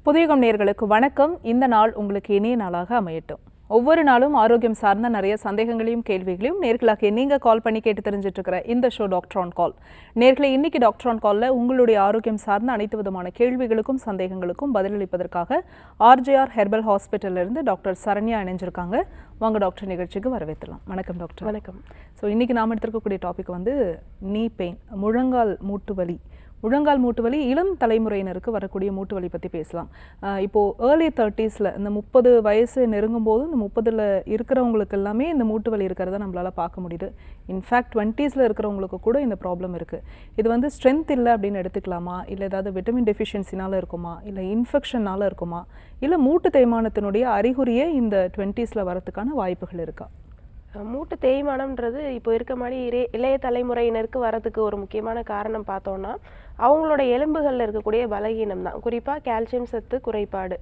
புதியகம் நேயர்களுக்கு வணக்கம். இந்த நாள் உங்களுக்கு இனிய நாளாக அமையட்டும். ஒவ்வொரு நாளும் ஆரோக்கியம் சார்ந்த நிறைய சந்தேகங்களையும் கேள்விகளையும் நேர்களாக நீங்க கால் பண்ணி கேட்டு தெரிஞ்சிட்டு இருக்கிற இந்த ஷோ டாக்டர் ஆன் கால். நேர்களை இன்னைக்கு டாக்டர் ஆன் கால்ல உங்களுடைய ஆரோக்கியம் சார்ந்த அனைத்து விதமான கேள்விகளுக்கும் சந்தேகங்களுக்கும் பதிலளிப்பதற்காக ஆர்ஜேஆர் ஹெர்பல் ஹாஸ்பிட்டல்ல இருந்து டாக்டர் சரண்யா இணைஞ்சிருக்காங்க. வாங்க டாக்டர், நிகழ்ச்சிக்கு வரவேற்றலாம். வணக்கம் டாக்டர். வணக்கம். ஸோ இன்னைக்கு நாம் எடுத்திருக்கக்கூடிய டாபிக் வந்து நீ பெயின், முழங்கால் மூட்டு வலி. முழங்கால் மூட்டு வலி இளம் தலைமுறையினருக்கு வரக்கூடிய மூட்டு வலி பற்றி பேசலாம். இப்போது ஏர்லி 30s இந்த 30 வயசு நெருங்கும் போது இந்த 30ல் இருக்கிறவங்களுக்கு எல்லாமே இந்த மூட்டு வலி இருக்கிறத நம்மளால் பார்க்க முடியுது. இன்ஃபேக்ட் 20s இருக்கிறவங்களுக்கு கூட இந்த ப்ராப்ளம் இருக்குது. இது வந்து ஸ்ட்ரென்த் இல்லை அப்படின்னு எடுத்துக்கலாமா, இல்லை ஏதாவது விட்டமின் டெஃபிஷியன்சினால இருக்குமா, இல்லை இன்ஃபெக்ஷனால் இருக்குமா, இல்லை மூட்டு தேய்மானத்தினுடைய அறிகுறியே இந்த 20s வரதுக்கான வாய்ப்புகள் இருக்கா? மூட்டு தேய்மானம்ன்றது இப்போ இருக்க மாதிரி இளைய தலைமுறையினருக்கு வரதுக்கு ஒரு முக்கியமான காரணம் பார்த்தோன்னா அவங்களோட எலும்புகளில் இருக்கக்கூடிய பலகீனம் தான். குறிப்பாக கால்சியம் சத்து குறைபாடு.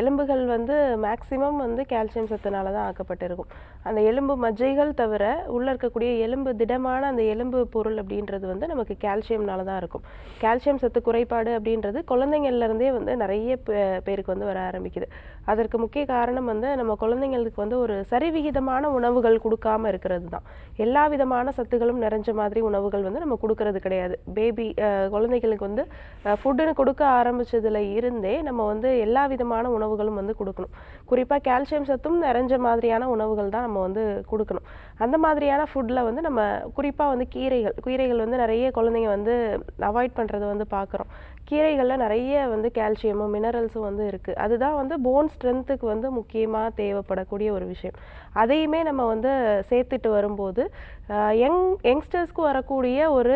எலும்புகள் வந்து மேக்சிமம் வந்து கால்சியம் சத்துனால தான் ஆக்கப்பட்டிருக்கும். அந்த எலும்பு மஜ்ஜைகள் தவிர உள்ளே இருக்கக்கூடிய எலும்பு திடமான அந்த எலும்பு பொருள் அப்படின்றது வந்து நமக்கு கால்சியம்னால தான் இருக்கும். கால்சியம் சத்து குறைபாடு அப்படின்றது குழந்தைங்கள்லேருந்தே வந்து நிறைய பேருக்கு வந்து வர ஆரம்பிக்குது. அதற்கு முக்கிய காரணம் வந்து நம்ம குழந்தைங்களுக்கு வந்து ஒரு சரிவிகிதமான உணவுகள் கொடுக்காம இருக்கிறது தான். எல்லா விதமான சத்துகளும் நிறைஞ்ச மாதிரி உணவுகள் வந்து நம்ம கொடுக்கறது கிடையாது. குழந்தைகளுக்கு வந்து ஃபுட்டுன்னு கொடுக்க ஆரம்பிச்சதுல இருந்தே நம்ம வந்து எல்லா விதமான உணவுகளும் வந்து கொடுக்கணும். குறிப்பாக கால்சியம் சத்தும் நிறைஞ்ச மாதிரியான உணவுகள் தான் நம்ம வந்து கொடுக்கணும். அந்த மாதிரியான ஃபுட்டில் வந்து நம்ம குறிப்பாக வந்து கீரைகள் வந்து நிறைய குழந்தைங்க வந்து அவாய்ட் பண்ணுறதை வந்து பார்க்குறோம். கீரைகளில் நிறைய வந்து கால்சியமும் மினரல்ஸும் வந்து இருக்குது. அதுதான் வந்து போன் ஸ்ட்ரென்த்துக்கு வந்து முக்கியமாக தேவைப்படக்கூடிய ஒரு விஷயம். அதையுமே நம்ம வந்து சேர்த்துட்டு வரும்போது யங்ஸ்டர்ஸ்க்கு வரக்கூடிய ஒரு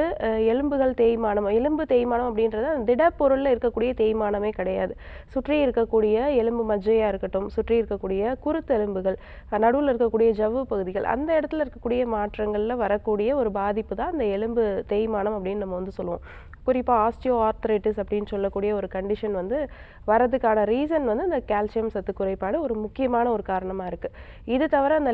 எலும்பு தேய்மானம் அப்படின்றது திடப்பொருளில் இருக்கக்கூடிய தேய்மானமே கிடையாது. சுற்றி இருக்கக்கூடிய எலும்பு மஜ்ஜையாக இருக்கட்டும், சுற்றி இருக்கக்கூடிய குருத்தெலும்புகள், நடுவில் இருக்கக்கூடிய ஜவ்வு பகுதிகள், அந்த இடத்துல இருக்கக்கூடிய மாற்றங்களில் வரக்கூடிய ஒரு பாதிப்பு தான் அந்த எலும்பு தேய்மானம் அப்படின்னு நம்ம வந்து சொல்லுவோம். குறிப்பாக ஆஸ்டியோ ஆர்த்ரைட்டிஸ் அப்படின்னு சொல்லக்கூடிய ஒரு கண்டிஷன் வந்து வரதுக்கான ரீசன் வந்து இந்த கால்சியம் சத்து குறைபாடு ஒரு முக்கியமான ஒரு காரணமாக இருக்குது. இது தவிர அந்த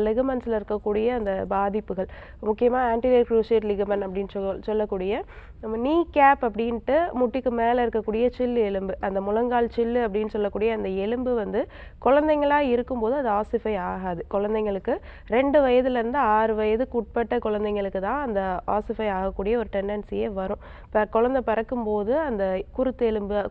லிகமெண்ட்ஸில் இருக்கக்கூடிய அந்த பாதிப்புகள், முக்கியமாக ஆன்டீரியர் க்ரூசியேட் லிகமெண்ட் அப்படின்னு சொல்லக்கூடிய நம்ம நீ கேப் அப்படின்ட்டு முட்டிக்கு மேலே இருக்கக்கூடிய சில்லு எலும்பு, அந்த முழங்கால் சில்லு அப்படின்னு சொல்லக்கூடிய அந்த எலும்பு வந்து குழந்தைங்களாக இருக்கும்போது அது ஆசிஃபை ஆகாது. குழந்தைங்களுக்கு 2 வயதுலேருந்து 6 வயதுக்கு உட்பட்ட குழந்தைங்களுக்கு தான் அந்த ஆசிஃபை ஆகக்கூடிய ஒரு டெண்டன்சியே வரும். இப்போ குழந்தை பிறக்கும்போது அந்த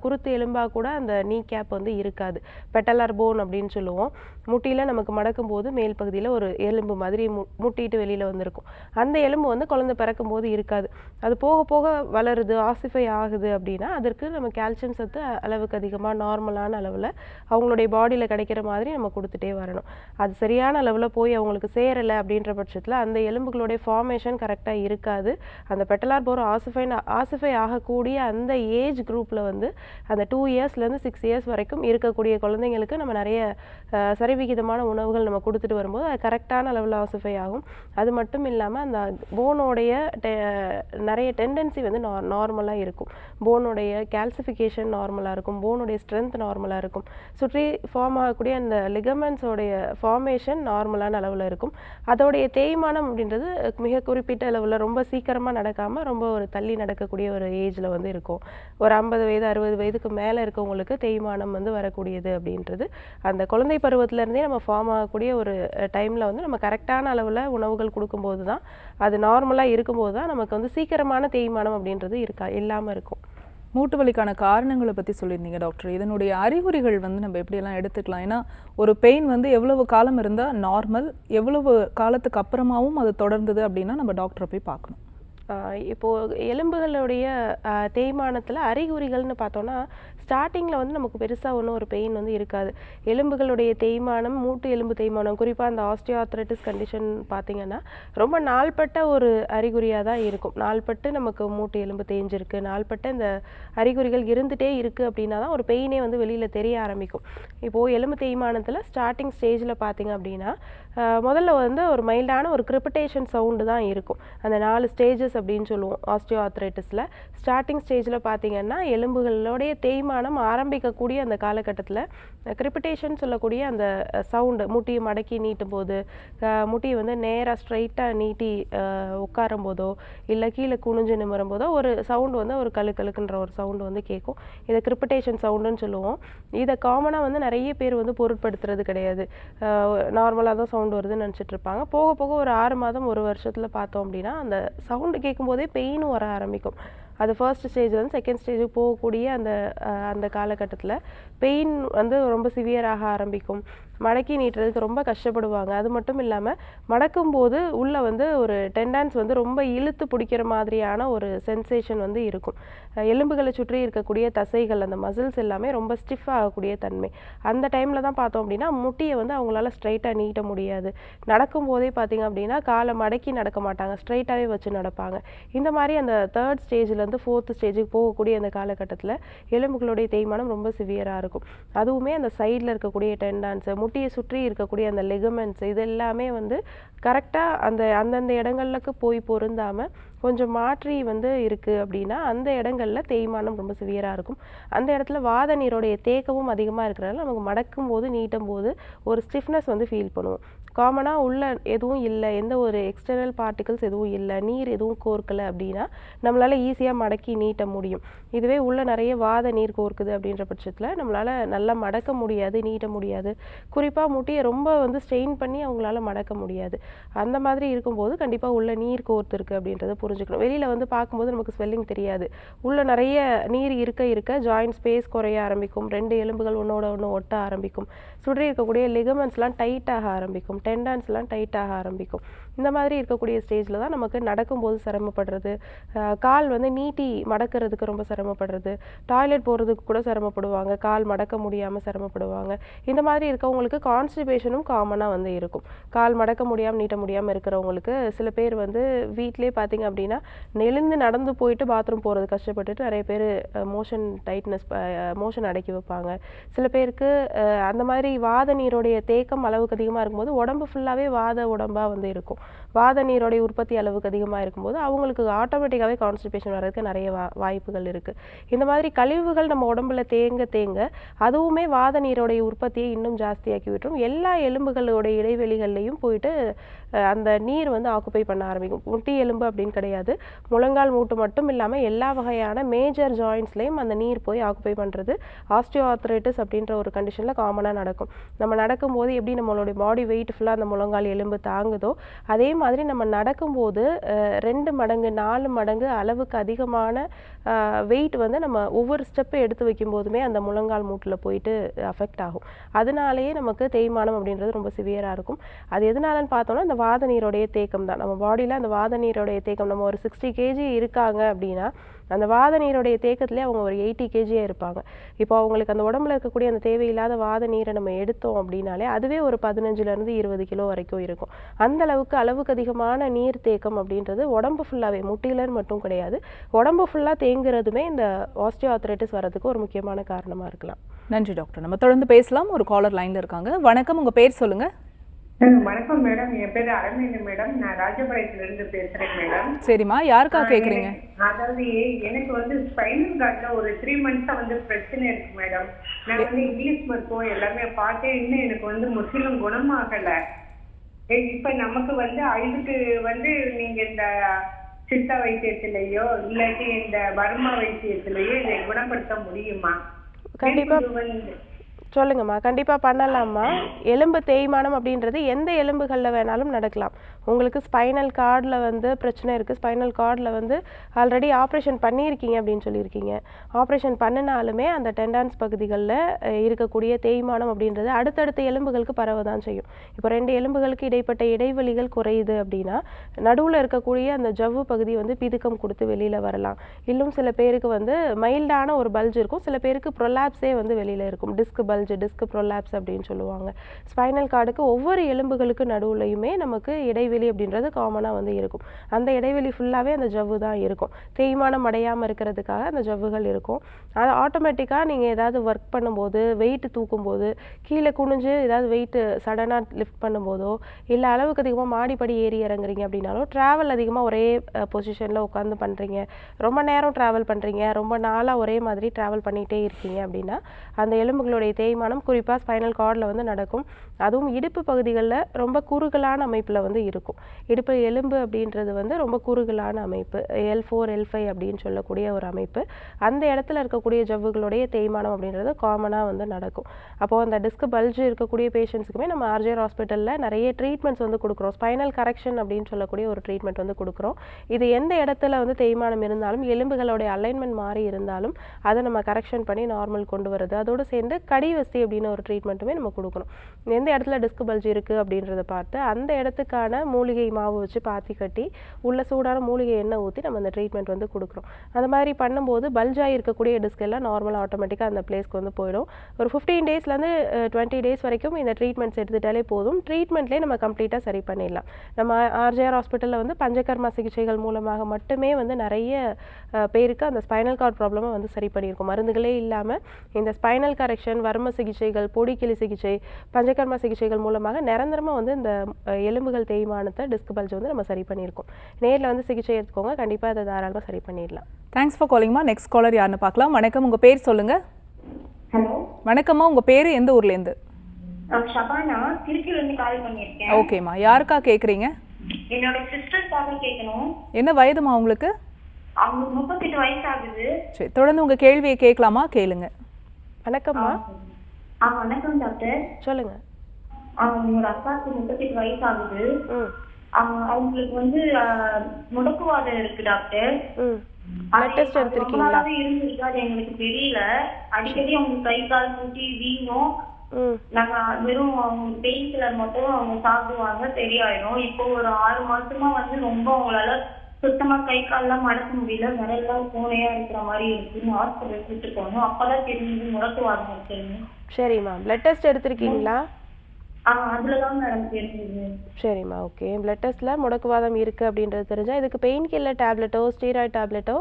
குருத்து எலும்பாக கூட அந்த நீ கேப் வந்து இருக்காது. பெட்டலர் போன் அப்படின்னு சொல்லுவோம். முட்டியில் நமக்கு மடக்கும் போது மேல் பகுதியில் ஒரு எலும்பு மாதிரி முட்டிட்டு வெளியில் வந்திருக்கும். அந்த எலும்பு வந்து குழந்தை பிறக்கும் போது இருக்காது. அது போக போக வளருது, ஆசிஃபை ஆகுது அப்படின்னா அதற்கு நம்ம கால்சியம் சத்து அளவுக்கு அதிகமாக நார்மலான அளவில் அவங்களுடைய பாடியில் கிடைக்கிற மாதிரி நம்ம கொடுத்துட்டே வரணும். அது சரியான அளவில் போய் அவங்களுக்கு சேரலை அப்படின்ற பட்சத்தில் அந்த எலும்புகளுடைய ஃபார்மேஷன் கரெக்டாக இருக்காது. அந்த பெட்டலார் போர் ஆசிஃபை ஆகக்கூடிய அந்த ஏஜ் குரூப்பில் வந்து அந்த 2 இயர்ஸ்லேருந்து 6 இயர்ஸ் வரைக்கும் இருக்கக்கூடிய குழந்தைங்களுக்கு நம்ம நிறைய சரிவிகிதமான உணவுகள் நம்ம கொடுத்துட்டு வரும்போது அது கரெக்டான அளவில் ஆசிஃபை ஆகும். அது மட்டும் இல்லாமல் அந்த போனோடைய நிறைய டெண்டன்சி வந்து நார்மலாக இருக்கும். போனுடைய கால்சிஃபிகேஷன் நார்மலாக இருக்கும், போனுடைய ஸ்ட்ரென்த் நார்மலாக இருக்கும், சுற்றி ஃபார்ம் ஆகக்கூடிய அந்த லிகமெண்ட்ஸோடைய ஃபார்மேஷன் நார்மலான அளவில் இருக்கும். அதோடைய தேய்மானம் அப்படின்றது மிக குறிப்பிட்ட அளவில் ரொம்ப சீக்கிரமாக நடக்காமல் ரொம்ப ஒரு தள்ளி நடக்கக்கூடிய ஒரு ஏஜில் வந்து இருக்கும். ஒரு 50 வயது 60 வயதுக்கு மேலே இருக்கவங்களுக்கு தேய்மானம் வந்து வரக்கூடியது அப்படின்றது அந்த குழந்தை பருவத்திலேருந்தே நம்ம ஃபார்ம் ஆகக்கூடிய ஒரு டைமில் வந்து நம்ம கரெக்டான அளவில் உணவுகள் கொடுக்கும்போது தான், அது நார்மலாக இருக்கும்போது தான் நமக்கு வந்து சீக்கிரமான தேய்மானம் அப்படின்றது இல்லாமல் இருக்கும். மூட்டு வலிக்கான காரணங்களை பற்றி சொல்லியிருந்தீங்க டாக்டர். இதனுடைய அறிகுறிகள் வந்து நம்ம எப்படியெல்லாம் எடுத்துக்கலாம்? ஏன்னா ஒரு பெயின் வந்து எவ்வளவு காலம் இருந்தால் நார்மல், எவ்வளவு காலத்துக்கு அப்புறமாவும் அது தொடர்ந்தது அப்படின்னா நம்ம டாக்டரை போய் பார்க்கணும். இப்போது எலும்புகளுடைய தேய்மானத்தில் அறிகுறிகள்னு பார்த்தோன்னா ஸ்டார்டிங்கில் வந்து நமக்கு பெருசாக ஒன்றும் ஒரு பெயின் வந்து இருக்காது. எலும்புகளுடைய தேய்மானம், மூட்டு எலும்பு தேய்மானம், குறிப்பாக அந்த ஆஸ்டியோ ஆர்த்ரைட்டிஸ் கண்டிஷன் பார்த்திங்கன்னா ரொம்ப நாள்பட்ட ஒரு அறிகுறியாக தான் இருக்கும். நாள்பட்டு நமக்கு மூட்டு எலும்பு தேஞ்சிருக்கு, நாள்பட்ட இந்த அறிகுறிகள் இருந்துகிட்டே இருக்குது அப்படின்னா தான் ஒரு பெயினே வந்து வெளியில் தெரிய ஆரம்பிக்கும். இப்போது எலும்பு தேய்மானத்தில் ஸ்டார்டிங் ஸ்டேஜில் பார்த்திங்க அப்படின்னா முதல்ல வந்து ஒரு மைல்டான ஒரு கிரிப்பிட்டேஷன் சவுண்டு தான் இருக்கும். அந்த 4 ஸ்டேஜஸ் ஸ்டேஜஸ் அப்படின்னு சொல்லுவோம் ஆஸ்டியோ ஆர்த்ரைட்டிஸில். ஸ்டார்டிங் ஸ்டேஜில் பார்த்தீங்கன்னா எலும்புகளோடைய தேய்மானம் ஆரம்பிக்கக்கூடிய அந்த காலகட்டத்தில் கிரிபிட்டேஷன் சொல்லக்கூடிய அந்த சவுண்டு, முட்டியை மடக்கி நீட்டும் போது, முட்டியை வந்து நேராக ஸ்ட்ரைட்டாக நீட்டி உட்காரும் போதோ இல்லை கீழே குனிஞ்சு நிமிரும் போதோ ஒரு சவுண்டு வந்து ஒரு கழுக்கழுக்குன்ற ஒரு சவுண்டு வந்து கேட்கும். இதை கிரிபிட்டேஷன் சவுண்டுன்னு சொல்லுவோம். இதை காமனாக வந்து நிறைய பேர் வந்து பொருட்படுத்துறது கிடையாது. நார்மலாக தான் சவுண்டு வருதுன்னு நினச்சிட்டு இருப்பாங்க. போக போக ஒரு 6 மாதம் 1 வருஷத்தில் பார்த்தோம் அப்படின்னா அந்த சவுண்டு கேட்கும்போதே பெயினும் வர ஆரம்பிக்கும். அது ஃபர்ஸ்ட் ஸ்டேஜ்லேருந்து செகண்ட் ஸ்டேஜுக்கு போகக்கூடிய அந்த காலகட்டத்தில் பெயின் வந்து ரொம்ப சிவியராக ஆரம்பிக்கும். மடக்கி நீட்டுறதுக்கு ரொம்ப கஷ்டப்படுவாங்க. அது மட்டும் இல்லாமல் மடக்கும்போது உள்ளே வந்து ஒரு டெண்டான்ஸ் வந்து ரொம்ப இழுத்து பிடிக்கிற மாதிரியான ஒரு சென்சேஷன் வந்து இருக்கும். எலும்புகளை சுற்றி இருக்கக்கூடிய தசைகள், அந்த மசில்ஸ் எல்லாமே ரொம்ப ஸ்டிஃப் ஆகக்கூடிய தன்மை. அந்த டைமில் தான் பார்த்தோம் அப்படின்னா முட்டியை வந்து அவங்களால ஸ்ட்ரைட்டாக நீட்ட முடியாது. நடக்கும்போதே பார்த்தீங்க அப்படின்னா காலை மடக்கி நடக்க மாட்டாங்க, ஸ்ட்ரைட்டாகவே வச்சு நடப்பாங்க. இந்த மாதிரி அந்த 3rd ஸ்டேஜ்லேருந்து 4th ஸ்டேஜுக்கு போகக்கூடிய அந்த காலகட்டத்தில் எலும்புகளுடைய தேய்மானம் ரொம்ப சிவியராக இருக்கும். அதுவுமே அந்த சைடில் இருக்கக்கூடிய டெண்டான்ஸு, முட்டியை சுற்றி இருக்கக்கூடிய அந்த லிகமெண்ட்ஸ், இது எல்லாமே வந்து கரெக்டாக அந்தந்த இடங்களுக்கு போய் பொருந்தாமல் கொஞ்சம் மாற்றி வந்து இருக்குது அப்படின்னா அந்த இடங்களில் தேய்மானம் ரொம்ப சிவியராக இருக்கும். அந்த இடத்துல வாத நீரோடைய தேக்கமும் அதிகமாக இருக்கிறனால நமக்கு மடக்கும் போது நீட்டும் போது ஒரு ஸ்டிஃப்னஸ் வந்து ஃபீல் பண்ணுவோம். காமனாக உள்ள எதுவும் இல்லை, எந்த ஒரு எக்ஸ்டர்னல் பார்ட்டிகல்ஸ் எதுவும் இல்லை, நீர் எதுவும் கோர்க்கலை அப்படின்னா நம்மளால் ஈஸியாக மடக்கி நீட்ட முடியும். இதுவே உள்ள நிறைய வாத நீர் கோர்க்குது அப்படின்ற பட்சத்தில் நம்மளால் நல்லா மடக்க முடியாது, நீட்ட முடியாது. குறிப்பாக முட்டியை ரொம்ப வந்து ஸ்ட்ரெயின் பண்ணி அவங்களால மடக்க முடியாது. அந்த மாதிரி இருக்கும்போது கண்டிப்பாக உள்ள நீர் கோர்த்து இருக்குது அப்படின்றத புரிஞ்சுக்கணும். வெளியில் வந்து பார்க்கும்போது நமக்கு ஸ்வெல்லிங் தெரியாது. உள்ள நிறைய நீர் இருக்க ஜாயிண்ட் ஸ்பேஸ் குறைய ஆரம்பிக்கும். 2 எலும்புகள் ஒன்றோட ஒன்று ஒட்ட ஆரம்பிக்கும். சுற்றி இருக்கக்கூடிய லிகமெண்ட்ஸ்லாம் டைட்டாக ஆரம்பிக்கும், டெண்டான்ஸ்லாம் டைட்டாக ஆரம்பிக்கும். இந்த மாதிரி இருக்கக்கூடிய ஸ்டேஜில் தான் நமக்கு நடக்கும்போது சிரமப்படுறது, கால் வந்து நீட்டி மடக்கிறதுக்கு ரொம்ப சிரமப்படுறது, டாய்லெட் போகிறதுக்கு கூட சிரமப்படுவாங்க, கால் மடக்க முடியாமல் சிரமப்படுவாங்க. இந்த மாதிரி இருக்கவங்களுக்கு கான்ஸ்டிபேஷனும் காமனாக வந்து இருக்கும். கால் மடக்க முடியாமல் நீட்ட முடியாமல் இருக்கிறவங்களுக்கு சில பேர் வந்து வீட்டிலே பார்த்தீங்க அப்படின்னா நெளிந்து நடந்து போயிட்டு பாத்ரூம் போகிறது கஷ்டப்பட்டுட்டு நிறைய பேர் மோஷன் டைட்னஸ், மோஷன் அடக்கி வைப்பாங்க. சில பேருக்கு அந்த மாதிரி வாத நீரோடைய தேக்கம் அளவுக்கு அதிகமாக இருக்கும்போது உடம்பு ஃபுல்லாகவே வாத உடம்பாக வந்து இருக்கும். வாத நீரோடைய உற்பத்தி அளவுக்கு அதிகமாக இருக்கும்போது அவங்களுக்கு ஆட்டோமேட்டிக்காகவே கான்ஸ்டிபேஷன் வர்றதுக்கு நிறைய வாய்ப்புகள் இருக்குது. இந்த மாதிரி கழிவுகள் நம்ம உடம்புல தேங்க அதுவுமே வாத நீரோடைய உற்பத்தியை இன்னும் ஜாஸ்தியாக்கி விட்டுரும். எல்லா எலும்புகளோடைய இடைவெளிகள்லையும் போயிட்டு அந்த நீர் வந்து ஆக்குப்பை பண்ண ஆரம்பிக்கும். முட்டி எலும்பு அப்படின்னு கிடையாது, முழங்கால் மூட்டு மட்டும் இல்லாமல் எல்லா வகையான மேஜர் ஜாயின்ட்ஸ்லையும் அந்த நீர் போய் ஆக்குப்பை பண்ணுறது ஆஸ்டியோ ஆர்த்ரைட்டிஸ் அப்படின்ற ஒரு கண்டிஷனில் காமனாக நடக்கும். நம்ம நடக்கும்போது எப்படி நம்மளுடைய பாடி வெயிட் ஃபுல்லாக அந்த முழங்கால் எலும்பு தாங்குதோ அதே மாதிரி நம்ம நடக்கும்போது 2 மடங்கு 4 மடங்கு அளவுக்கு அதிகமான வெயிட் வந்து நம்ம ஒவ்வொரு ஸ்டெப்பை எடுத்து வைக்கும் போதுமே அந்த முழங்கால் மூட்டில் போயிட்டு அஃபெக்ட் ஆகும். அதனாலேயே நமக்கு தேய்மானம் அப்படின்றது ரொம்ப சிவியராக இருக்கும். அது எதனாலன்னு பார்த்தோம்னா இந்த வாத நீரோடைய தேக்கம் தான். நம்ம பாடியில் அந்த வாத நீரோடைய தேக்கம், நம்ம ஒரு 60 kg இருக்காங்க அப்படின்னா அந்த வாத நீரோடைய தேக்கத்திலே அவங்க ஒரு 80 kg இருப்பாங்க. இப்போ அவங்களுக்கு அந்த உடம்புல இருக்கக்கூடிய அந்த தேவையில்லாத வாத நீரை நம்ம எடுத்தோம் அப்படின்னாலே அதுவே ஒரு 15லேருந்து 20 கிலோ வரைக்கும் இருக்கும். அந்த அளவுக்கு அதிகமான நீர் தேக்கம் அப்படின்றது உடம்பு ஃபுல்லாகவே, முட்டிலன்னு மட்டும் கிடையாது, உடம்பு ஃபுல்லாக தேங்குறதுமே இந்த ஆஸ்டியோ ஆர்த்ரைட்டிஸ் வரதுக்கு ஒரு முக்கியமான காரணமாக இருக்கலாம். நன்றி டாக்டர். நம்ம தொடர்ந்து பேசலாம். ஒரு காலர் லைனில் இருக்காங்க. வணக்கம், உங்கள் பேர் சொல்லுங்கள். வணக்கம் மேடம், என் பேரு அரவிந்த் மேடம். நான் ராஜபாளையத்துல இருந்து பேசுறேன் மேடம். சரிம்மா, யாருக்காக கேக்குறீங்க? அதாவது எனக்கு வந்து ஸ்பைனல் கார்ட்ல ஒரு 3 மந்த்ஸா வந்து பிரச்சனை இருக்கு மேடம். நான் வந்து இங்கிலீஷ் மருத்துவம் எல்லாமே பார்த்தேன், இன்னும் எனக்கு வந்து முற்றிலும் குணமாகல. இப்ப நமக்கு வந்து அதுக்கு வந்து நீங்க இந்த சித்தா வைத்தியத்திலேயோ இல்லாட்டி இந்த பர்மா வைத்தியத்திலேயோ இதை குணப்படுத்த முடியுமா? கண்டிப்பா சொல்லுங்கம்மா. கண்டிப்பாக பண்ணலாம்மா. எலும்பு தேய்மானம் அப்படின்றது எந்த எலும்புகளில் வேணாலும் நடக்கலாம். உங்களுக்கு ஸ்பைனல் கார்டில் வந்து பிரச்சனை இருக்குது, ஸ்பைனல் கார்டில் வந்து ஆல்ரெடி ஆப்ரேஷன் பண்ணியிருக்கீங்க அப்படின்னு சொல்லியிருக்கீங்க. ஆப்ரேஷன் பண்ணினாலுமே அந்த டெண்டான்ஸ் பகுதிகளில் இருக்கக்கூடிய தேய்மானம் அப்படின்றது அடுத்தடுத்த எலும்புகளுக்கு பரவ தான் செய்யும். இப்போ 2 எலும்புகளுக்கு இடைப்பட்ட இடைவெளிகள் குறையுது அப்படின்னா நடுவில் இருக்கக்கூடிய அந்த ஜவ்வு பகுதி வந்து பிதுக்கம் கொடுத்து வெளியில் வரலாம். இன்னும் சில பேருக்கு வந்து மைல்டான ஒரு பல்ஜ் இருக்கும், சில பேருக்கு ப்ரொலாப்ஸே வந்து வெளியில் இருக்கும், disk bulge bulge, disk prolapse அப்படின்னு சொல்லுவாங்க. ஸ்பைனல் கார்டுக்கு ஒவ்வொரு எலும்புகளுக்கு நடுவுலையுமே நமக்கு இடைவெளி அப்படின்றது காமனாக வந்து இருக்கும். அந்த இடைவெளி ஃபுல்லாகவே அந்த ஜவ்வு தான் இருக்கும். தேய்மானம் அடையாமல் இருக்கிறதுக்காக அந்த ஜவ்வுகள் இருக்கும். அது ஆட்டோமேட்டிக்காக நீங்கள் ஏதாவது ஒர்க் பண்ணும்போது, வெயிட் தூக்கும்போது, கீழே குனிஞ்சு ஏதாவது வெயிட் சடனாக லிஃப்ட் பண்ணும்போதோ, இல்லை அளவுக்கு அதிகமாக மாடிப்படி ஏறி இறங்குறீங்க அப்படின்னாலும், ட்ராவல் அதிகமாக ஒரே பொசிஷனில் உட்காந்து பண்ணுறீங்க, ரொம்ப நேரம் ட்ராவல் பண்ணுறீங்க, ரொம்ப நாளாக ஒரே மாதிரி ட்ராவல் பண்ணிகிட்டே இருக்கீங்க அப்படின்னா அந்த எலும்புகளுடைய தேய்மானம் குறிப்பாக ஸ்பைனல் கார்டில் வந்து நடக்கும். அதுவும் இடுப்பு பகுதிகளில் ரொம்ப குறுகலான அமைப்பில் வந்து இருக்கும். இடுப்பு எலும்பு அப்படின்றது வந்து ரொம்ப குறுகலான அமைப்பு, L4 L5 அப்படின்னு சொல்லக்கூடிய ஒரு அமைப்பு. அந்த இடத்துல இருக்கக்கூடிய ஜவ்வுகளுடைய தேய்மானம் அப்படின்றது காமனாக வந்து நடக்கும். அப்போது அந்த டிஸ்க் பல்ஜ் இருக்கக்கூடிய பேஷண்ட்ஸுக்குமே நம்ம ஆர்ஜிஆர் ஹாஸ்பிட்டலில் நிறைய ட்ரீட்மெண்ட்ஸ் வந்து கொடுக்குறோம். ஸ்பைனல் கரெக்ஷன் அப்படின்னு சொல்லக்கூடிய ஒரு ட்ரீட்மெண்ட் வந்து கொடுக்குறோம். இது எந்த இடத்துல வந்து தேய்மானம் இருந்தாலும், எலும்புகளுடைய அலைன்மெண்ட் மாறி இருந்தாலும் அதை நம்ம கரெக்ஷன் பண்ணி நார்மல் கொண்டு வருது. அதோடு சேர்ந்து கடிவஸ்தி அப்படின்னு ஒரு ட்ரீட்மெண்ட்டுமே நம்ம கொடுக்கணும். எந்த இடத்துல டிஸ்க் பல்ஜ் இருக்குது அப்படின்றத பார்த்து அந்த இடத்துக்கான மூலிகை மாவு வச்சு பாத்தி கட்டி உள்ள சூடான மூலிகை எண்ணெய் ஊற்றி நம்ம அந்த ட்ரீட்மெண்ட் வந்து கொடுக்குறோம். அந்த மாதிரி பண்ணும்போது பல்ஜாக இருக்கக்கூடிய டிஸ்க் எல்லாம் நார்மலாக ஆட்டோமேட்டிக்காக அந்த பிளேஸ்க்கு வந்து போயிடும். ஒரு 15 டேஸ்லேருந்து 20 டேஸ் வரைக்கும் இந்த ட்ரீட்மெண்ட்ஸ் எடுத்துட்டாலே போதும். ட்ரீட்மெண்ட்லேயே நம்ம கம்ப்ளீட்டாக சரி பண்ணிடலாம். நம்ம ஆர்ஜிஆர் ஹாஸ்பிட்டலில் வந்து பஞ்சகர்மா சிகிச்சைகள் மூலமாக மட்டுமே வந்து நிறைய பேருக்கு அந்த ஸ்பைனல் கார்டு ப்ராப்ளமை வந்து சரி பண்ணியிருக்கோம். மருந்துகளே இல்லாமல் இந்த ஸ்பைனல் கரெக்ஷன், வர்ம சிகிச்சைகள், பொடிக்கிளி சிகிச்சை, பஞ்சகர்மா சிகிச்சைகள் மூலமாக நிரந்தரமாக வந்து இந்த எலும்புகள் தேய்மானத்தை, டிஸ்க் பல்ஜ் வந்து நம்ம சரி பண்ணியிருக்கோம். நேரில் வந்து சிகிச்சை எடுத்துக்கோங்க, கண்டிப்பாக அதை தாராளமாக சரி பண்ணிடலாம். தேங்க்ஸ் ஃபார் காலிங்மா. நெக்ஸ்ட் காலர் யாருன்னு பார்க்கலாம். வணக்கம், உங்கள் பேர் சொல்லுங்கள். ஹலோ வணக்கம்மா, உங்கள் பேர் எந்த ஊர்லேருந்து? ஷபானா, திருச்சியிலேருந்து கால் பண்ணியிருக்கேன். ஓகேம்மா, யாருக்கா கேட்குறீங்க? என்னோட சிஸ்டருக்காக கேட்கணும். என்ன வயதுமா உங்களுக்கு? அவங்களுக்கு 38 வயசு ஆகுது. சரி, தொடர்ந்து உங்கள் கேள்வியை கேட்கலாமா? கேளுங்க. வணக்கம்மா. வணக்கம் டாக்டர். சொல்லுங்க. என்னோட அப்பாவுக்கு 38 வயசு ஆகுது. அவங்களுக்கு வந்து முடக்குவாதம் இருக்கு டாக்டர். Blood test எடுத்திருக்கீங்களா? இருந்திருக்கு, அது எங்களுக்கு தெரியல. அடிக்கடி அவங்களுக்கு கை கால் மூட்டி வீங்கும். நாங்க வெறும் அவங்க பெயின் கில்லர் மட்டும் அவங்க சாப்பிடுவாங்க, சரியாயிடும். இப்போ ஒரு 6 மாசமா வந்து ரொம்ப அவங்களால சுத்தமா கை கால்லாம் மடக்க முடியல, விரல்லாம் பூனையா இருக்கிற மாதிரி இருக்குன்னு ஹாஸ்பிட்டல் கூட்டு போகணும். அப்பதான் தெரிஞ்சது முடக்குவாதம் இருக்குன்னு. சரிம்மா, பிளட் டெஸ்ட் எடுத்திருக்கீங்களா? அதுலதான் மேடம் தெரிஞ்சது. சரிம்மா, ஓகே. பிளட் டெஸ்ட்டில் முடக்குவாதம் இருக்குது அப்படின்றது தெரிஞ்சால் இதுக்கு பெயின் கில்லர் டேப்லெட்டோ ஸ்டீராய்ட் டேப்லெட்டோ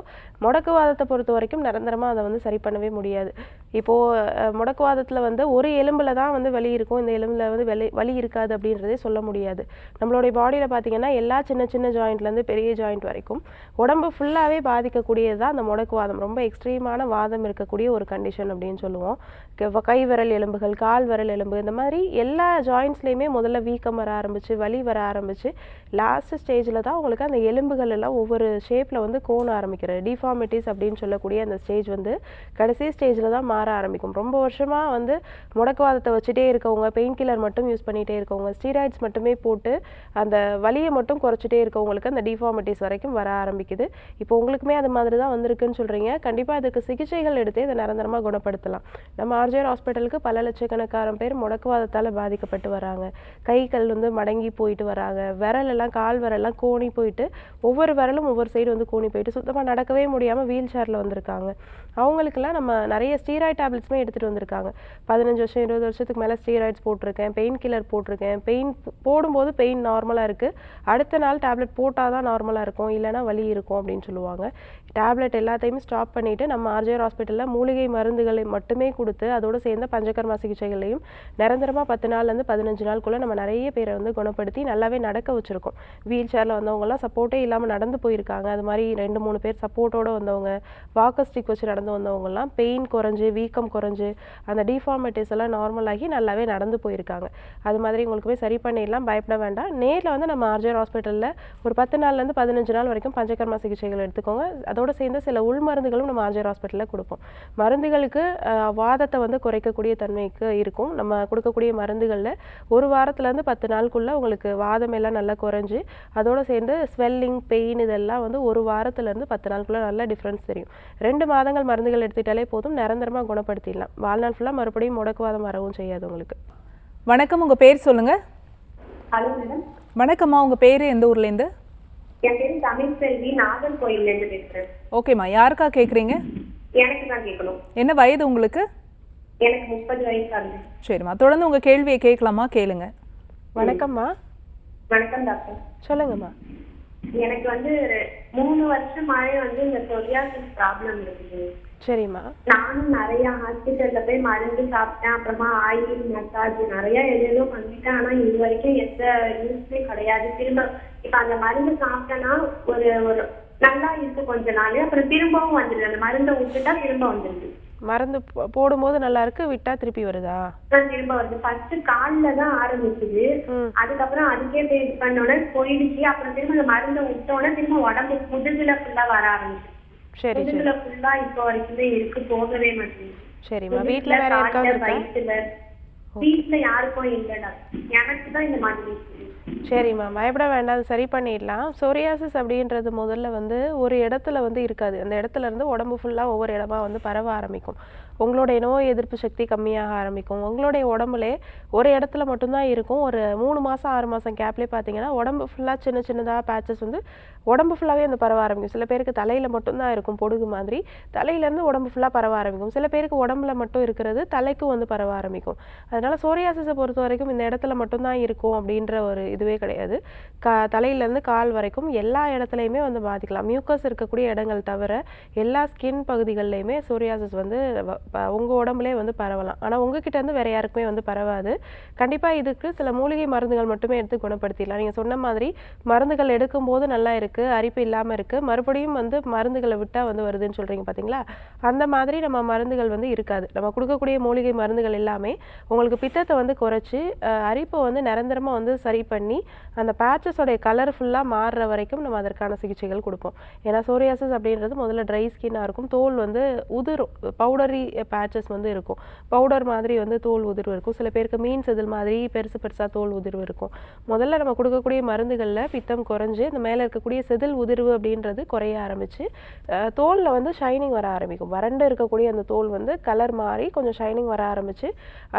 முடக்குவாதத்தை பொறுத்த வரைக்கும் நிரந்தரமாக அதை வந்து சரி பண்ணவே முடியாது. இப்போது முடக்குவாதத்தில் வந்து ஒரு எலும்பில் தான் வந்து வலி இருக்கும், இந்த எலும்பில் வந்து வலி இருக்காது அப்படின்றதே சொல்ல முடியாது. நம்மளுடைய பாடியில் பார்த்திங்கன்னா எல்லா சின்ன சின்ன ஜாயிண்ட்லேருந்து பெரிய ஜாயிண்ட் வரைக்கும் உடம்பு ஃபுல்லாகவே பாதிக்கக்கூடியது தான் அந்த முடக்குவாதம். ரொம்ப எக்ஸ்ட்ரீமான வாதம் இருக்கக்கூடிய ஒரு கண்டிஷன் அப்படின்னு சொல்லுவோம். கை விரல் எலும்புகள், கால் விரல் எலும்பு, இந்த மாதிரி எல்லா ஜாயின்ட்ஸ்லேயுமே முதல்ல வீக்கம் வர ஆரம்பிச்சு, வலி வர ஆரம்பிச்சு, லாஸ்ட் ஸ்டேஜில் தான் உங்களுக்கு அந்த எலும்புகள் எல்லாம் ஒவ்வொரு ஷேப்பில் வந்து கோண ஆரம்பிக்கிறது. டிஃபார்மிட்டிஸ் அப்படின்னு சொல்லக்கூடிய அந்த ஸ்டேஜ் வந்து கடைசி ஸ்டேஜில் தான் மாற ஆரம்பிக்கும். ரொம்ப வருஷமாக வந்து முடக்குவாதத்தை வச்சுட்டே இருக்கவங்க, பெயின் கில்லர் மட்டும் யூஸ் பண்ணிகிட்டே இருக்கவங்க, ஸ்டீராய்ட்ஸ் மட்டுமே போட்டு அந்த வலியை மட்டும் குறைச்சிட்டே இருக்கவங்களுக்கு அந்த டிஃபார்மிட்டிஸ் வரைக்கும் வர ஆரம்பிக்குது. இப்போ உங்களுக்குமே அது மாதிரி தான் வந்திருக்குன்னு சொல்கிறீங்க. கண்டிப்பாக அதுக்கு சிகிச்சைகள் எடுத்து இதை நிரந்தரமாக குணப்படுத்தலாம். நம்ம ஆர்ஜிஆர் ஹாஸ்பிட்டலுக்கு பல லட்சக்கணக்கான பேர் முடக்குவாதத்தால் பாதிக்கப்பட்டு வராங்க. கைகள் வந்து மடங்கி போயிட்டு வராங்க, விரலெல்லாம், கால் விரலெல்லாம் கோணி போயிட்டு, ஒவ்வொரு விரலும் ஒவ்வொரு சைடு வந்து கோணி போயிட்டு சுத்தமாக நடக்கவே முடியாமல் வீல் சேரில் வந்திருக்காங்க. அவங்களுக்கெல்லாம் நம்ம நிறைய ஸ்டீராய்ட் டேப்லெட்ஸுமே எடுத்துகிட்டு வந்திருக்காங்க. 15 வருஷம் 20 வருஷத்துக்கு மேலே ஸ்டீராய்ட்ஸ் போட்டிருக்கேன், பெயின் கில்லர் போட்டிருக்கேன். பெயின் போடும்போது பெயின் நார்மலாக இருக்குது, அடுத்த நாள் டேப்லெட் போட்டால் தான் நார்மலாக இருக்கும், இல்லைனா வலி இருக்கும் அப்படின்னு சொல்லுவாங்க. டேப்லெட் எல்லாத்தையுமே ஸ்டாப் பண்ணிவிட்டு நம்ம ஆர்ஜிஆர் ஹாஸ்பிட்டலில் மூலிகை மருந்துகளை மட்டுமே கொடுத்து அதோடு சேர்ந்த பஞ்சகர்மா சிகிச்சைகளையும் நிரந்தரமாக 10 நாள்லேருந்து 15 நாளுக்குள்ளே நம்ம நிறைய பேரை வந்து குணப்படுத்தி நல்லாவே நடக்க வச்சுருக்கோம். வீல் சேரில் வந்தவங்கலாம் சப்போர்ட்டே இல்லாமல் நடந்து போயிருக்காங்க. அது மாதிரி 2-3 பேர் சப்போர்ட்டோடு வந்தவங்க, வாக்கர் ஸ்டிக் வச்சு நடந்து வந்தவங்கலாம் பெயின் குறைஞ்சு, வீக்கம் குறைஞ்சு, அந்த டிஃபார்மிட்டிஸ் எல்லாம் நார்மல் ஆகி நல்லாவே நடந்து போயிருக்காங்க. அது மாதிரி உங்களுக்குமே சரி பண்ணிடலாம், பயப்பட வேண்டாம். நேரில் வந்து நம்ம ஆர்ஜிஆர் ஹாஸ்பிட்டலில் ஒரு 10 நாள்லேருந்து 15 நாள் வரைக்கும் பஞ்சகர்மா சிகிச்சைகள் எடுத்துக்கோங்க. அதோடு சேர்ந்து சில உள் மருந்துகளும் நம்ம ஆர்ஜிஆர் ஹாஸ்பிட்டலில் கொடுப்போம். மருந்துகளுக்கு வாதத்தை வந்து குறைக்கக்கூடிய தன்மைக்கு இருக்கும். நம்ம கொடுக்கக்கூடிய மருந்துகளில் ஒரு வாரத்துலேருந்து 10 நாளுக்குள்ளே உங்களுக்கு வாதம் எல்லாம் நல்லா குறைஞ்சி, அதோடு சேர்ந்து ஸ்வெல்லிங், பெயின் இதெல்லாம் வந்து ஒரு வாரத்துலேருந்து 10 நாளுக்குள்ளே நல்லா டிஃப்ரென்ஸ் தெரியும். 2 மாதங்கள் மருந்துகள் எடுத்துக்கிட்டாலே போதும், நிரந்தரமாக குணப்படுத்திடலாம். வாழ்நாள் ஃபுல்லாக மறுபடியும் முடக்குவாதம் வரவும் செய்யாது உங்களுக்கு. வணக்கம், உங்கள் பேர் சொல்லுங்கள். Hello madam. வணக்கம்மா, உங்கள் பேர் எந்த ஊர்லேருந்து? என் பேர் தமிழ் செல்வி, நாகர்கோயிலேருந்து பேசுகிறேன். ஓகேம்மா, யாருக்கா கேட்குறீங்க? எனக்கு தான் கேட்கணும். என்ன வயது உங்களுக்கு? எனக்கு 30 வயசு ஆகுது. சரிம்மா, தொடர்ந்து உங்க கேள்வியை கேட்கலாமா? கேளுங்க. வணக்கம்மா. வணக்கம் டாக்டர். சொல்லுங்கம்மா. எனக்கு வந்து 3 வருஷமாவே வந்து இந்த சொரியாசிஸ் ப்ராப்ளம் இருக்குது. சரிம்மா. நானும் நிறைய ஹாஸ்பிட்டல்ல போய் மருந்து சாப்பிட்டேன், அப்புறமா ஆயில் மசாஜ் நிறைய எதுவும் பண்ணிட்டேன். ஆனா இது வரைக்கும் எந்த யூஸ்மே கிடையாது. திரும்ப இப்ப அந்த மருந்து சாப்பிட்டேன்னா ஒரு ஒரு நல்லா இருக்கு கொஞ்ச நாள், அப்புறம் திரும்பவும் வந்துடுது. அந்த மருந்தை விட்டுட்டா திரும்ப வந்துடுது. மருந்து போடும்போது நல்லா இருக்கு, விட்டா திருப்பி வருதா? திரும்ப வருது. ஃபர்ஸ்ட் கால்ல தான் ஆரம்பிச்சுது, அதுக்கப்புறம் அதுக்கே இது பண்ணோட போயிடுச்சு. அப்புறம் திரும்ப அந்த மருந்தை விட்டோட திரும்ப உடம்பு முதுகுல ஃபுல்லா வர ஆரம்பிச்சு. சரி சரி. முதுகுல ஃபுல்லா இப்போ வரைக்குமே இருக்கு, போகவே மாட்டேங்குது. சரிம்மா. வீட்ல வேற யாருக்காவது இருக்கா? வீட்டுல யாருக்கும் இல்லடா, எனக்கு தான் இந்த மாதிரி இருக்கு. சரிம்மா, பயப்பட வேண்டாம், அது சரி பண்ணிடலாம். சொரியாசிஸ் அப்படின்றது முதல்ல வந்து ஒரு இடத்துல வந்து இருக்காது. அந்த இடத்துல இருந்து உடம்பு ஃபுல்லாக ஒவ்வொரு இடமா வந்து பரவ ஆரம்பிக்கும். உங்களுடைய நோய் எதிர்ப்பு சக்தி கம்மியாக ஆரம்பிக்கும். உங்களுடைய உடம்புலே ஒரு இடத்துல மட்டும்தான் இருக்கும். ஒரு 3 மாதம் 6 மாதம் கேப்லேயே பார்த்தீங்கன்னா உடம்பு ஃபுல்லாக சின்ன சின்னதாக பேச்சஸ் வந்து உடம்பு ஃபுல்லாகவே வந்து பரவ ஆரம்பிக்கும். சில பேருக்கு தலையில் மட்டும்தான் இருக்கும் பொடுகு மாதிரி, தலையிலேருந்து உடம்பு ஃபுல்லாக பரவ ஆரம்பிக்கும். சில பேருக்கு உடம்புல மட்டும் இருக்கிறது தலைக்கும் வந்து பரவ ஆரம்பிக்கும். அதனால் சோரியாசிஸை பொறுத்த வரைக்கும் இந்த இடத்துல மட்டும்தான் இருக்கும் அப்படின்ற ஒரு இதுவே கிடையாது. தலையிலேருந்து கால் வரைக்கும் எல்லா இடத்துலையுமே வந்து பாதிக்கலாம். மியூக்கஸ் இருக்கக்கூடிய இடங்கள் தவிர எல்லா ஸ்கின் பகுதிகள்லையுமே சோரியாசிஸ் வந்து உங்கள் உடம்புலே வந்து பரவலாம். ஆனால் உங்ககிட்ட இருந்து வேற யாருக்குமே வந்து பரவாது. கண்டிப்பாக இதுக்கு சில மூலிகை மருந்துகள் மட்டுமே எடுத்து குணப்படுத்திடலாம். நீங்கள் சொன்ன மாதிரி மருந்துகள் எடுக்கும்போது நல்லா இருக்குது, அரிப்பு இல்லாமல் இருக்குது, மறுபடியும் வந்து மருந்துகளை விட்டால் வந்து வருதுன்னு சொல்கிறீங்க பார்த்தீங்களா? அந்த மாதிரி நம்ம மருந்துகள் வந்து இருக்காது. நம்ம கொடுக்கக்கூடிய மூலிகை மருந்துகள் எல்லாமே உங்களுக்கு பித்தத்தை வந்து குறைச்சி அரிப்பை வந்து நிரந்தரமாக வந்து சரி பண்ணி அந்த பேச்சஸோடைய கலர் ஃபுல்லாக மாறுற வரைக்கும் நம்ம அதற்கான சிகிச்சைகள் கொடுப்போம். ஏன்னா சோரியாசிஸ் அப்படின்றது முதல்ல ட்ரை ஸ்கின்னாக இருக்கும். தோல் வந்து உதிரும், பவுடரி பேச்சஸ் வந்து இருக்கும். பவுடர் மாதிரி வந்து தோல் உதிர்வு இருக்கும். சில பேருக்கு மீன் செதில் மாதிரி பெருசு பெருசாக தோல் உதிர்வு இருக்கும். முதல்ல நம்ம கொடுக்கக்கூடிய மருந்துகளில் பித்தம் குறைஞ்சு இந்த மேலே இருக்கக்கூடிய செதில் உதிர்வு அப்படின்றது குறைய ஆரம்பித்து தோலில் வந்து ஷைனிங் வர ஆரம்பிக்கும். வறண்டு இருக்கக்கூடிய அந்த தோல் வந்து கலர் மாறி கொஞ்சம் ஷைனிங் வர ஆரம்பித்து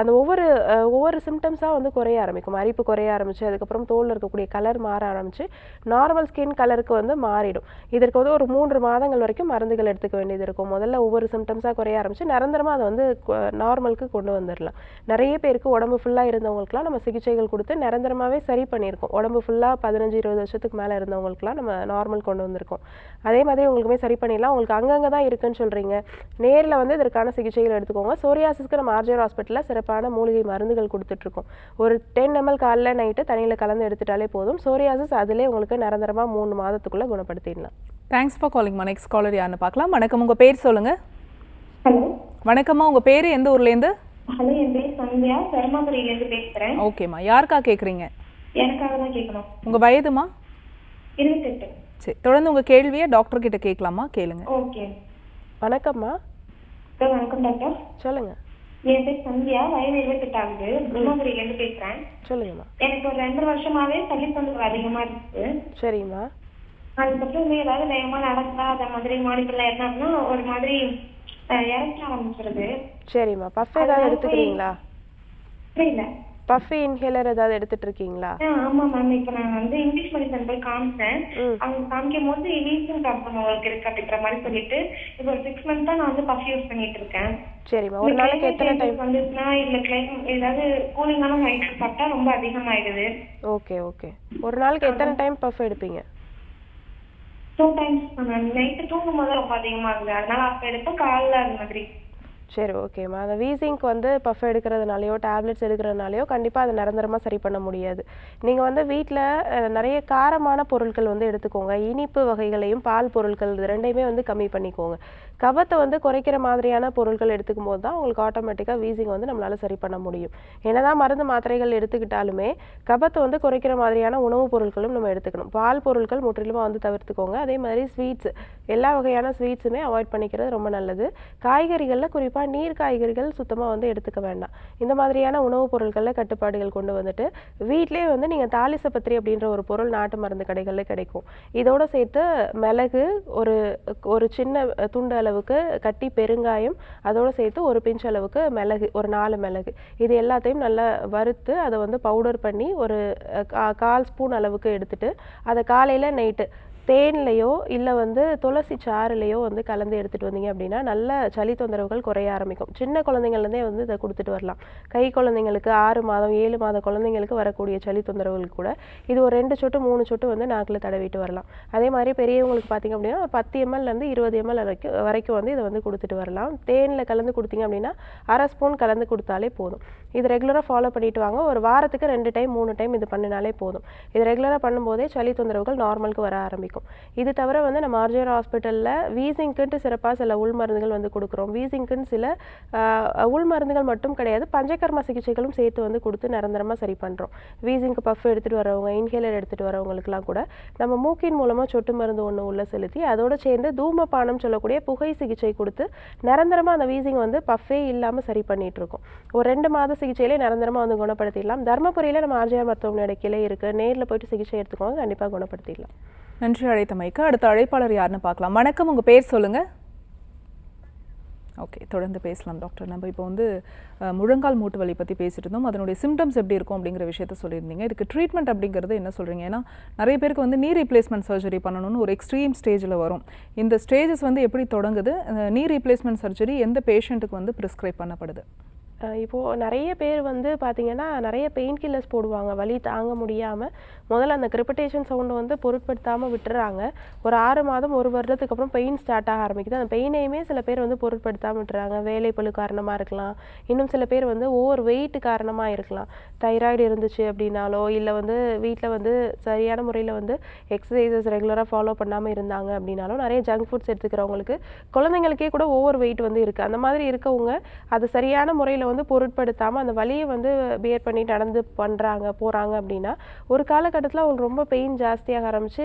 அந்த ஒவ்வொரு சிம்டம்ஸாக வந்து குறைய ஆரம்பிக்கும். அரிப்பு குறைய ஆரம்பித்து அதுக்கப்புறம் தோலில் இருக்கக்கூடிய கலர் மாற ஆரம்பித்து நார்மல் ஸ்கின் கலருக்கு வந்து மாறிடும். இதற்கு வந்து ஒரு 3 மாதங்கள் வரைக்கும் மருந்துகள் எடுத்துக்க வேண்டியது இருக்கும். முதல்ல ஒவ்வொரு சிம்டம்ஸாக குறைய ஆரம்பித்து நிரந்தரமாக அதை வந்து நார்மலுக்கு கொண்டு வந்துடலாம். நிறைய பேருக்கு உடம்பு ஃபுல்லாக இருந்தவங்களுக்குலாம் நம்ம சிகிச்சைகள் கொடுத்து நிரந்தரமாகவே சரி பண்ணியிருக்கோம். உடம்பு ஃபுல்லாக 15-20 வருஷத்துக்கு மேலே இருந்தவங்களுக்குலாம் நம்ம நார்மல் கொண்டு வந்திருக்கோம். அதே மாதிரி உங்களுக்குமே சரி பண்ணிடலாம். உங்களுக்கு அங்கங்கே தான் இருக்குன்னு சொல்கிறீங்க, நேரில் வந்து இதற்கான சிகிச்சைகள் எடுத்துக்கோங்க. சோரியாசிஸ்க்கு நம்ம ஆர்ஜிஆர் ஹாஸ்பிட்டலில் சிறப்பான மூலிகை மருந்துகள் கொடுத்துட்ருக்கோம். ஒரு 10 ml காலைல நைட்டு தண்ணியில் கலந்து எடுத்துட்டாலே போதும். சோரியாசிஸ் அதிலே உங்களுக்கு நிரந்தரமாக 3 மாதத்துக்குள்ளே குணப்படுத்திடலாம். தேங்க்ஸ் ஃபார் காலிங்மா. நெக்ஸ்ட் காலர் யாருன்னு பார்க்கலாம். வணக்கம், உங்கள் பேர் சொல்லுங்கள். ஹலோ வணக்கம்மா, உங்கள் பேர் எந்த ஊர்லேருந்து? ஹலோ, என் பேர் சந்தியா, தர்மபுரியிலேருந்து பேசுகிறேன். ஓகேம்மா, யாருக்கா கேட்குறீங்க? எனக்காக தான் கேட்கணும். உங்கள் வயதுமா? 28. சரி, தொடர்ந்து உங்கள் கேள்வியை டாக்டர் கிட்ட கேட்கலாமா? கேளுங்க. ஓகே. வணக்கம்மா. வணக்கம் டாக்டர். சொல்லுங்கள். என் பேர் சந்தியா, வயது 28 ஆகுது, தர்மபுரியிலேருந்து பேசுகிறேன். சொல்லுங்கம்மா. எனக்கு ஒரு 2 வருஷமாவே சளி தொந்தரவு அதிகமாக இருக்குது. சரிம்மா. அதுக்கப்புறம் ஏதாவது வேகமாக நடந்தா அந்த மாதிரி மாடிக்கெல்லாம் இருந்தாங்கன்னா ஒரு மாதிரி இறக்க ஆரம்பிச்சிருது. சரிம்மா. பஃப் ஏதாவது எடுத்துக்கிறீங்களா? புரியல. பஃப் இன்ஹேலர் ஏதாவது எடுத்துட்டு இருக்கீங்களா? ஆமா மேம். இப்ப நான் வந்து இங்கிலீஷ் மெடிசன் போய் காமிச்சேன். அவங்க காமிக்கும் போது வீசிங் ப்ராப்ளம் உங்களுக்கு இருக்கு அப்படின்ற மாதிரி சொல்லிட்டு இப்போ ஒரு 6 months தான் நான் வந்து பஃப் யூஸ் பண்ணிட்டு இருக்கேன். சரிம்மா. ஒரு நாளைக்கு எத்தனை டைம் வந்துச்சுன்னா இல்ல ஏதாவது கூலிங்கான ஐட்டம் சாப்பிட்டா ரொம்ப அதிகமாயிடுது. Okay okay. ஒரு நாளைக்கு எத்தனை டைம் பஃப் எடுப்பீங்க? 2 times மேம். நைட்டு தூங்கும் போது ரொம்ப அதிகமாகுது, அதனால அப்ப எடுப்போம், காலைல அது மாதிரி. சரி ஓகேம்மா. அந்த வீசிங்க்கு வந்து பஃப் எடுக்கிறதுனாலையோ டேப்லெட்ஸ் எடுக்கிறதுனாலையோ கண்டிப்பாக அதை நிரந்தரமாக சரி பண்ண முடியாது. நீங்கள் வந்து வீட்டில் நிறைய காரமான பொருட்கள் வந்து எடுத்துக்கோங்க. இனிப்பு வகைகளையும் பால் பொருட்கள் இது ரெண்டையுமே வந்து கம்மி பண்ணிக்கோங்க. கபத்தை வந்து குறைக்கிற மாதிரியான பொருட்கள் எடுத்துக்கும் போது தான் உங்களுக்கு ஆட்டோமேட்டிக்காக வீசிங் வந்து நம்மளால் சரி பண்ண முடியும். என்னதான் மருந்து மாத்திரைகள் எடுத்துக்கிட்டாலுமே கபத்தை வந்து குறைக்கிற மாதிரியான உணவுப் பொருட்களும் நம்ம எடுத்துக்கணும். பால் பொருட்கள் முற்றிலுமாக வந்து தவிர்த்துக்கோங்க. அதே மாதிரி ஸ்வீட்ஸ், எல்லா வகையான ஸ்வீட்ஸுமே அவாய்ட் பண்ணிக்கிறது ரொம்ப நல்லது. காய்கறிகளில் குறிப்பாக நீர் காய்கறிகள் சுத்தமாக வந்து எடுத்துக்க வேண்டாம். இந்த மாதிரியான உணவுப் பொருட்களில் கட்டுப்பாடுகள் கொண்டு வந்துட்டு வீட்டிலே வந்து நீங்கள் தாலிசப்பத்திரி அப்படின்ற ஒரு பொருள் நாட்டு மருந்து கடைகளில் கிடைக்கும். இதோடு சேர்த்து மிளகு ஒரு சின்ன துண்டு அளவுக்கு கட்டி பெருங்காயம், அதோடு சேர்த்து ஒரு பிஞ்ச் அளவுக்கு மிளகு, ஒரு 4 மிளகு, இது எல்லாத்தையும் நல்லா வறுத்து அதை வந்து பவுடர் பண்ணி ஒரு 1/4 ஸ்பூன் அளவுக்கு எடுத்துட்டு அதை காலையில் நைட்டு தேன்லையோ இல்லை வந்து துளசி சாறுலையோ வந்து கலந்து எடுத்துகிட்டு வந்தீங்க அப்படின்னா நல்ல சளி தொந்தரவுகள் குறைய ஆரம்பிக்கும். சின்ன குழந்தைங்கள்லேருந்தே வந்து இதை கொடுத்துட்டு வரலாம். கை குழந்தைங்களுக்கு 6 மாதம் 7 மாத குழந்தைங்களுக்கு வரக்கூடிய சளி தொந்தரவுகளுக்கு கூட இது ஒரு 2 சொட்டு 3 சொட்டு வந்து நாக்கில் தடவிட்டு வரலாம். அதே மாதிரி பெரியவங்களுக்கு பார்த்தீங்க அப்படின்னா ஒரு 10 ml -20 ml வரைக்கும் வந்து இதை வந்து கொடுத்துட்டு வரலாம். தேனில் கலந்து கொடுத்தீங்க அப்படின்னா 1/2 ஸ்பூன் கலந்து கொடுத்தாலே போதும். இது ரெகுலராக ஃபாலோ பண்ணிட்டு வாங்க. ஒரு வாரத்துக்கு 2 டைம் 3 டைம் இது பண்ணினாலே போதும். இது ரெகுலராக பண்ணும்போதே சளி தொந்தரவுகள் நார்மலுக்கு வர ஆரம்பிக்கும். இது தவிர வந்து நம்ம ஆர்ஜிஆர் ஹாஸ்பிட்டலில் வீசிங்க்குன்ட்டு சிறப்பாக சில உள் மருந்துகள் வந்து கொடுக்குறோம். வீசிங்க்குன்னு சில உள் மருந்துகள் மட்டும் கிடையாது, பஞ்சகர்ம சிகிச்சைகளும் சேர்த்து வந்து கொடுத்து நிரந்தரமாக சரி பண்ணுறோம். வீசிங்க்கு பஃப் எடுத்துகிட்டு வரவங்க, இன்ஹேலர் எடுத்துகிட்டு வரவங்களுக்குலாம் கூட நம்ம மூக்கின் மூலமாக சொட்டு மருந்து ஒன்று உள்ளே செலுத்தி அதோடு சேர்ந்து தூமபானம் சொல்லக்கூடிய புகை சிகிச்சை கொடுத்து நிரந்தரமாக அந்த வீசிங் வந்து பஃபே இல்லாமல் சரி பண்ணிகிட்ருக்கோம். ஒரு 2 மாத சிகிச்சையிலே நிரந்தரமாக வந்து குணப்படுத்திடலாம். தர்மபுரியில் நம்ம ஆர்ஜிஆர் மருத்துவமனையோட கிளை இருக்குது. நேரில் போய்ட்டு சிகிச்சை எடுத்துக்கோங்க, கண்டிப்பாக குணப்படுத்திடலாம். நன்றி அழைத்தமைக்கு. அடுத்த அழைப்பாளர் யாருன்னு பார்க்கலாம். வணக்கம், உங்கள் பேர் சொல்லுங்கள். ஓகே, தொடர்ந்து பேசலாம் டாக்டர். நம்ம இப்போ வந்து முழங்கால் மூட்டு வலி பற்றி பேசிட்டு இருந்தோம். அதனுடைய சிம்டம்ஸ் எப்படி இருக்கும் அப்படிங்கிற விஷயத்த சொல்லியிருந்தீங்க. இதுக்கு ட்ரீட்மெண்ட் அப்படிங்கிறது என்ன சொல்கிறீங்க? ஏன்னா நிறைய பேருக்கு வந்து நீ ரீப்ளேஸ்மெண்ட் சர்ஜரி பண்ணணும்னு ஒரு எக்ஸ்ட்ரீம் ஸ்டேஜில் வரும். இந்த ஸ்டேஜஸ் வந்து எப்படி தொடங்குது? நீ ரீப்ளேஸ்மெண்ட் சர்ஜரி எந்த பேஷண்ட்டுக்கு வந்து ப்ரிஸ்கிரைப் பண்ணப்படுது? இப்போது நிறைய பேர் வந்து பார்த்திங்கன்னா நிறைய பெயின் கில்லர்ஸ் போடுவாங்க வலி தாங்க முடியாமல். முதல்ல அந்த கிரிப்படேஷன் சவுண்டை வந்து பொருட்படுத்தாமல் விட்டுறாங்க. ஒரு 6 மாதம் 1 வருடத்துக்கு அப்புறம் பெயின் ஸ்டார்ட் ஆக ஆரம்பிக்குது. அந்த பெயினையுமே சில பேர் வந்து பொருட்படுத்தாமல் விட்டுறாங்க. வேலைப்பளு காரணமாக இருக்கலாம், இன்னும் சில பேர் வந்து ஓவர் வெயிட் காரணமாக இருக்கலாம். தைராய்டு இருந்துச்சு அப்படின்னாலோ இல்லை வந்து வீட்டில் வந்து சரியான முறையில் வந்து எக்ஸசைசஸ் ரெகுலராக ஃபாலோ பண்ணாமல் இருந்தாங்க அப்படின்னாலும், நிறைய ஜங்க் ஃபுட்ஸ் எடுத்துக்கிறவங்களுக்கு, குழந்தைங்களுக்கே கூட ஓவர் வெயிட் வந்து இருக்குது. அந்த மாதிரி இருக்கவங்க அது சரியான முறையில் வந்து பொருட்படுத்தாமல் அந்த வலியை வந்து பியர் பண்ணி நடந்து போகிறாங்க அப்படின்னா ஒரு காலகட்டத்தில் அவங்களுக்கு ரொம்ப பெயின் ஜாஸ்தியாக ஆரம்பித்து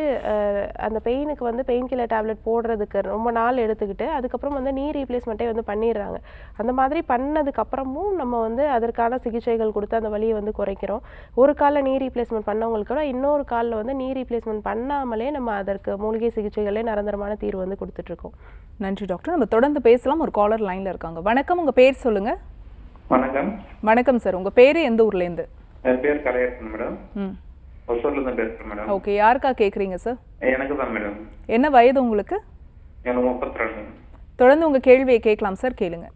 அந்த பெயினுக்கு வந்து பெயின் கில்லர் டேப்லெட் போடுறதுக்கு ரொம்ப நாள் எடுத்துக்கிட்டு அதுக்கப்புறம் வந்து நீ ரீப்ளேஸ்மெண்ட்டே வந்து பண்ணிடுறாங்க. அந்த மாதிரி பண்ணதுக்கப்புறமும் நம்ம வந்து அதற்கான சிகிச்சைகள் கொடுத்து அந்த வலியை வந்து குறைக்கிறோம். ஒரு காலில் நீ ரீப்ளேஸ்மெண்ட் பண்ணவங்களுக்கு கூட இன்னொரு காலில் வந்து நீ ரீப்ளேஸ்மெண்ட் பண்ணாமலே நம்ம அதற்கு மூலிகை சிகிச்சைகளே நிரந்தரமான தீர்வு வந்து கொடுத்துட்ருக்கோம். நன்றி டாக்டர். நம்ம தொடர்ந்து பேசலாம். ஒரு காலர் லைனில் இருக்காங்க. வணக்கம், உங்கள் பேர் சொல்லுங்கள். வணக்கம். வணக்கம் சார், உங்க பேரு எந்த ஊர்ல இருந்து? என் பேர் கலையரசன் மேடம். ஒசூர்ல இருந்து பேசுறேன் மேடம். ஓகே, யாருக்கா கேக்குறீங்க சார்? எனக்கு தான் மேடம். என்ன வயது உங்களுக்கு? எனக்கு 32. தொடர்ந்து உங்க கேள்வியை கேட்கலாம் சார், கேளுங்க.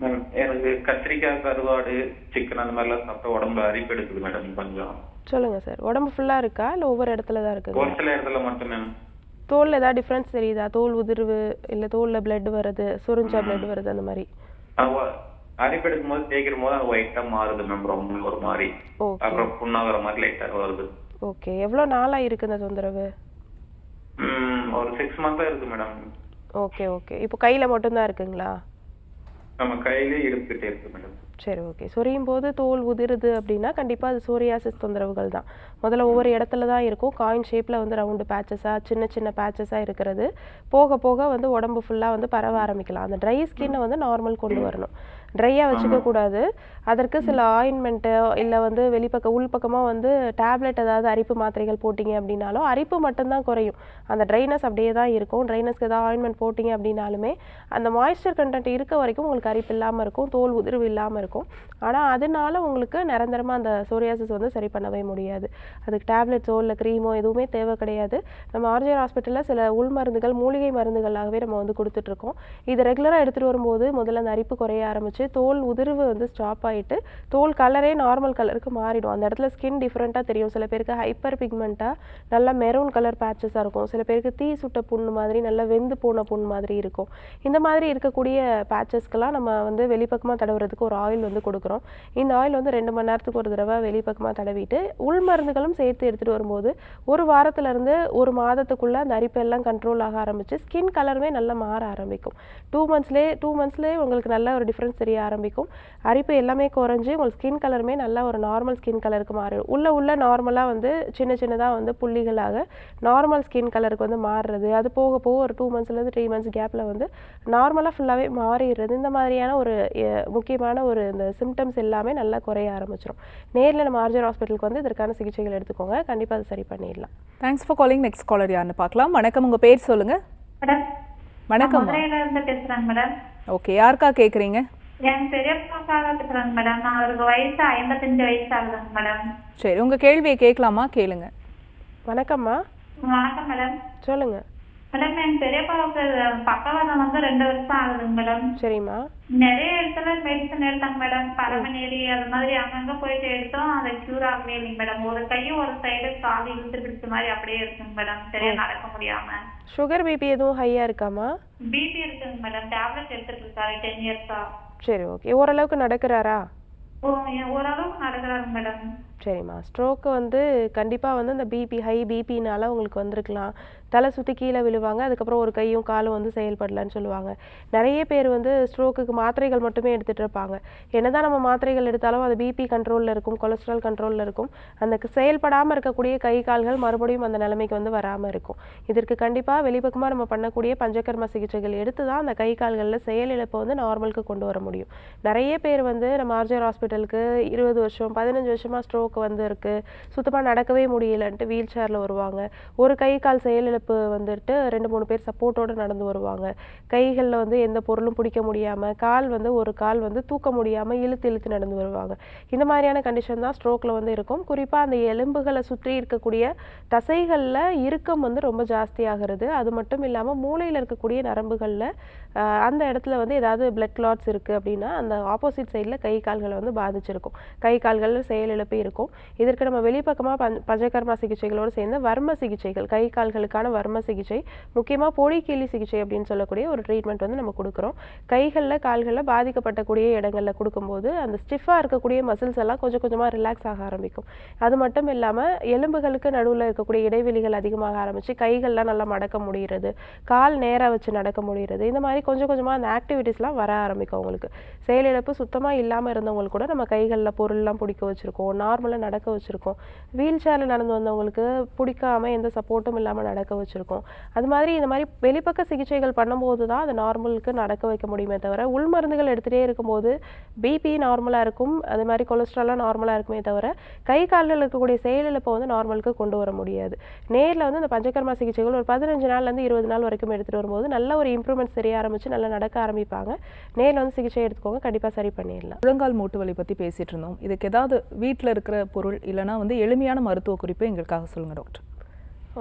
மேம், எனக்கு கத்திரிக்காய், கருவாடு, சிக்கன் அந்த மாதிரிலாம் சாப்பிட்டா உடம்புல அரிப்பு எடுக்குது மேடம். கொஞ்சம் சொல்லுங்க சார். உடம்பு ஃபுல்லா இருக்கா இல்லை ஒவ்வொரு இடத்துல தான் இருக்கு? ஒரு சில இடத்துல மட்டும் மேம். தோல்ல ஏதாவது டிஃபரன்ஸ் தெரியுதா? தோல் உதிர்வு இல்லை தோல்ல பிளட் வருது, சுரிஞ்சா பிளட் வருது அந்த மாதிரி? அரிப்பு எடுக்கும் போது தேய்க்கிற போது அது ஒயிட்டா மாறுது மேம். ரொம்ப ஒரு மாதிரி அப்புறம் புண்ணாகிற மாதிரி லைட்டா வருது. ஓகே, எவ்வளோ நாளா இருக்கு இந்த தொந்தரவு? ஒரு 6 months இருக்கு மேடம். Okay okay. இப்போ கையில மட்டும்தான் இருக்குங்களா? நம்ம கையிலே இழுத்துக்கிட்டே இருக்கு மேடம். சரி, ஓகே. சொரியும் போது தோல் உதிருது அப்படின்னா கண்டிப்பாக அது சோரியாசிஸ் தொந்தரவுகள் தான். முதல்ல ஒவ்வொரு இடத்துல தான் இருக்கும். காயின் ஷேப்பில் வந்து ரவுண்டு பேச்சஸாக சின்ன சின்ன பேச்சஸாக இருக்கிறது போக போக வந்து உடம்பு ஃபுல்லாக வந்து பரவ ஆரம்பிக்கலாம். அந்த ட்ரை ஸ்கின்னை வந்து நார்மல் கொண்டு வரணும். ட்ரையாக வச்சுக்க கூடாது. அதற்கு சில ஆயின்மெண்ட்டு இல்லை வந்து வெளிப்பக்கம் உள்பக்கமாக வந்து டேப்லெட் ஏதாவது அரிப்பு மாத்திரைகள் போட்டிங்க அப்படின்னாலும் அரிப்பு மட்டும்தான் குறையும். அந்த ட்ரைனஸ் அப்படியே தான் இருக்கும். ட்ரைனஸ்க்கு ஏதாவது ஆயின்மெண்ட் போட்டிங்க அப்படின்னாலுமே அந்த மாய்ஸ்சர் கண்டென்ட் இருக்க வரைக்கும் உங்களுக்கு அரிப்பு இல்லாமல் இருக்கும், தோல் உதிர்வு இல்லாமல் இருக்கும். ஆனால் அதனால உங்களுக்கு நிரந்தரமாக அந்த சோரியாசிஸ் வந்து சரி பண்ணவே முடியாது. அதுக்கு டேப்லெட்ஸோ இல்லை க்ரீமோ எதுவுமே தேவை கிடையாது. நம்ம ஆர்ஜிஆர் ஹாஸ்பிட்டலில் சில உள் மருந்துகள், மூலிகை மருந்துகளாகவே நம்ம வந்து கொடுத்துட்ருக்கோம். இது ரெகுலராக எடுத்துகிட்டு வரும்போது முதல்ல அந்த அரிப்பு குறைய ஆரம்பிச்சு தோல் உதிர்வு வந்து ஸ்டாப் ஆகிட்டு தோல் கலரே நார்மல் கலருக்கு மாறிடும். அந்த இடத்துல ஸ்கின் டிஃப்ரெண்ட்டாக தெரியும். சில பேருக்கு ஹைப்பர் பிக்மெண்ட்டாக நல்லா மெரூன் கலர் பேச்சஸாக இருக்கும். சில பேருக்கு தீ சுட்ட புண்ணு மாதிரி நல்லா வெந்து போன புண்ணு மாதிரி இருக்கும். இந்த மாதிரி இருக்கக்கூடிய பேச்சஸ்க்கெல்லாம் நம்ம வந்து வெளிப்பக்கமாக தடவுறதுக்கு ஒரு ஆயில் வந்து கொடுக்குறோம். இந்த ஆயில் வந்து 2 மணி நேரத்துக்கு ஒரு தடவை வெளிப்பக்கமாக தடவிட்டு உள் மருந்துகளும் சேர்த்து எடுத்துகிட்டு வரும்போது ஒரு வாரத்துலேருந்து ஒரு மாதத்துக்குள்ளே அந்த அரிப்பெல்லாம் கண்ட்ரோல் ஆக ஆரம்பிச்சு ஸ்கின் கலருமே நல்லா மாற ஆரம்பிக்கும். 2 மந்த்ஸ்லேயே உங்களுக்கு நல்ல ஒரு டிஃப்ரென்ஸ் தெரிய ஆரம்பிக்கும். அரிப்பு எல்லாமே குறைஞ்சி உங்களுக்கு ஸ்கின் கலருமே நல்லா ஒரு நார்மல் ஸ்கின் கலருக்கு மாறிடும். உள்ள நார்மலாக வந்து சின்ன சின்னதாக வந்து புள்ளிகளாக நார்மல் ஸ்கின் கலருக்கு வந்து மாறுறது, அது போக போக ஒரு 2 மந்த்ஸ்லேருந்து 3 மந்த்ஸ் கேப்பில் வந்து நார்மலாக ஃபுல்லாகவே மாறிடுறது. இந்த மாதிரியான ஒரு முக்கியமான ஒரு இந்த சிம்டம்ஸ் எல்லாமே நல்லா குறைய ஆரம்பிச்சிடும். நேரில் நம்ம ஆர்ஜிஆர் ஹாஸ்பிட்டலுக்கு வந்து இதற்கான சிகிச்சைகள் எடுத்துக்கோங்க, கண்டிப்பாக அது சரி பண்ணிடலாம். Thanks for calling. Next caller யாருன்னு பார்க்கலாம். வணக்கம், உங்கள் பேர் சொல்லுங்கள். மேடம், வணக்கம். பேசுகிறேன் மேடம். ஓகே, யாருக்கா கேட்குறீங்க? என் பெரியப்பாக்காக பேசுகிறேங்க மேடம். நான் அவருக்கு வயசு 55 வயசு ஆகுதுங்க மேடம். சரி, உங்கள் கேள்வியை கேட்கலாமா? கேளுங்க. வணக்கம்மா. வணக்கம் மேடம். சொல்லுங்க. மேடம் என் பெரியப்பாவுக்கு பக்கவாதம் வந்து 2 வருஷம் ஆகுதுங்க மேடம். சரிம்மா. நிறைய இடத்துல மெடிசன் எடுத்தாங்க மேடம். பரமநேரி அது மாதிரி அங்கங்க போயிட்டு எடுத்தோம். அதை கியூர் ஆகவே இல்லைங்க மேடம். ஒரு கையும் ஒரு சைடு கால் இழுத்து பிடிச்ச மாதிரி அப்படியே இருக்குங்க மேடம். சரியா நடக்க முடியாம. சுகர் பிபி எதுவும் ஹையா இருக்காமா? பிபி இருக்குங்க மேடம். டேப்லெட் எடுத்துட்டு இருக்காரு 10 இயர்ஸா. சரி, ஓகே. ஓரளவுக்கு நடக்கிறாரா? ஓரளவுக்கு நடக்கிறாரு மேடம். சரிம்மா. ஸ்ட்ரோக்கு வந்து கண்டிப்பாக வந்து இந்த பிபி ஹை பிபினால உங்களுக்கு வந்திருக்கலாம். தலை சுற்றி கீழே விழுவாங்க. அதுக்கப்புறம் ஒரு கையும் காலும் வந்து செயல்படலன்னு சொல்லுவாங்க. நிறைய பேர் வந்து ஸ்ட்ரோக்குக்கு மாத்திரைகள் மட்டுமே எடுத்துகிட்டு இருப்பாங்க. என்னதான் நம்ம மாத்திரைகள் எடுத்தாலும் அது பிபி கண்ட்ரோலில் இருக்கும், கொலஸ்ட்ரால் கண்ட்ரோலில் இருக்கும். அந்த செயல்படாமல் இருக்கக்கூடிய கை கால்கள் மறுபடியும் அந்த நிலைமைக்கு வந்து வராமல் இருக்கும். இதற்கு கண்டிப்பாக வெளிப்பக்கமாக நம்ம பண்ணக்கூடிய பஞ்சகர்ம சிகிச்சைகள் எடுத்து தான் அந்த கை கால்களில் செயலிழப்பை வந்து நார்மலுக்கு கொண்டு வர முடியும். நிறைய பேர் வந்து நம்ம ஆர்ஜிஆர் ஹாஸ்பிட்டலுக்கு 20 வருஷம் 15 வருஷமாக ஸ்ட்ரோக் வந்து இருக்கு, சுத்தமாக நடக்கவே முடியலன்ட்டு வீல் சேரில் வருவாங்க. ஒரு கை கால் செயலிழப்பு வந்துட்டு 2-3 பேர் சப்போர்ட்டோடு நடந்து வருவாங்க. கைகளில் வந்து எந்த பொருளும் பிடிக்க முடியாமல், கால் வந்து ஒரு கால் வந்து தூக்க முடியாமல் இழுத்து இழுத்து நடந்து வருவாங்க. இந்த மாதிரியான கண்டிஷன் தான் ஸ்ட்ரோக்கில் வந்து இருக்கும். குறிப்பாக அந்த எலும்புகளை சுற்றி இருக்கக்கூடிய தசைகளில் இறுக்கம் வந்து ரொம்ப ஜாஸ்தியாகிறது. அது மட்டும் இல்லாமல் மூளையில் இருக்கக்கூடிய நரம்புகளில் அந்த இடத்துல வந்து ஏதாவது பிளட் கிளாட்ஸ் இருக்குது அப்படின்னா அந்த ஆப்போசிட் சைடில் கை கால்களை வந்து பாதிச்சிருக்கும். கை கால்களில் செயலிழப்பு இருக்கும். இதற்கு நம்ம வெளிப்பக்கமாக பஞ்சகர்மா சிகிச்சைகளோடு சேர்ந்து வர்ம சிகிச்சைகள், கை கால்களுக்கான வர்ம சிகிச்சை, முக்கியமாக பொடிக்கீழி சிகிச்சை அப்படின்னு சொல்லக்கூடிய ஒரு ட்ரீட்மெண்ட் வந்து நம்ம கொடுக்குறோம். கைகளில் கால்களில் பாதிக்கப்படக்கூடிய இடங்களில் கொடுக்கும்போது அந்த ஸ்டிஃபாக இருக்கக்கூடிய மசில்ஸ் எல்லாம் கொஞ்சம் கொஞ்சமாக ரிலாக்ஸ் ஆக ஆரம்பிக்கும். அது மட்டும் இல்லாமல் எலும்புகளுக்கு நடுவில் இருக்கக்கூடிய இடைவெளிகள் அதிகமாக ஆரம்பித்து கைகள்லாம் நல்லா மடக்க முடிகிறது, கால் நேராக வச்சு நடக்க முடிகிறது. இந்த மாதிரி கொஞ்சம் கொஞ்சமாக அந்த ஆக்டிவிட்டீஸ்லாம் வர ஆரம்பிக்கும். அவங்களுக்கு செயலிழப்பு சுத்தமாக இல்லாமல் இருந்தவங்களுக்கு கூட நம்ம கைகளில் பொருள்லாம் பிடிக்க வச்சுருக்கோம், நார்மலாக நடக்க வச்சுருக்கோம். வீல் சேரில் நடந்து வந்தவங்களுக்கு பிடிக்காமல் எந்த சப்போர்ட்டும் இல்லாமல் நடக்க வச்சுருக்கோம். அது மாதிரி இந்த மாதிரி வெளிப்பக்க சிகிச்சைகள் பண்ணும்போது தான் அது நார்மலுக்கு நடக்க வைக்க முடியுமே தவிர, உள் மருந்துகள் எடுத்துகிட்டே இருக்கும்போது பிபி நார்மலாக இருக்கும், அது மாதிரி கொலஸ்ட்ராலாம் நார்மலாக இருக்குமே தவிர கை காலில் இருக்கக்கூடிய செயலிழப்பை வந்து நார்மலுக்கு கொண்டு வர முடியாது. நேரில் வந்து இந்த பஞ்சகர்மா சிகிச்சைகள் ஒரு 15 நாள்லேருந்து 20 நாள் வரைக்கும் எடுத்துகிட்டு வரும்போது நல்ல ஒரு இம்ப்ரூவ்மெண்ட்ஸ் தெரிய ஆரம்பித்து நல்லா நடக்க ஆரம்பிப்பாங்க. நேரில் வந்து சிகிச்சை எடுத்துக்கோங்க, கண்டிப்பாக சரி பண்ணிடலாம். முழங்கால் மூட்டு வலி பற்றி பேசிகிட்டு இருந்தோம். இதுக்கு ஏதாவது வீட்டில் இருக்கிற பொருள் இல்லைனா வந்து எளிமையான மருத்துவ குறிப்பு எங்களுக்காக சொல்லுங்கள் டாக்டர்.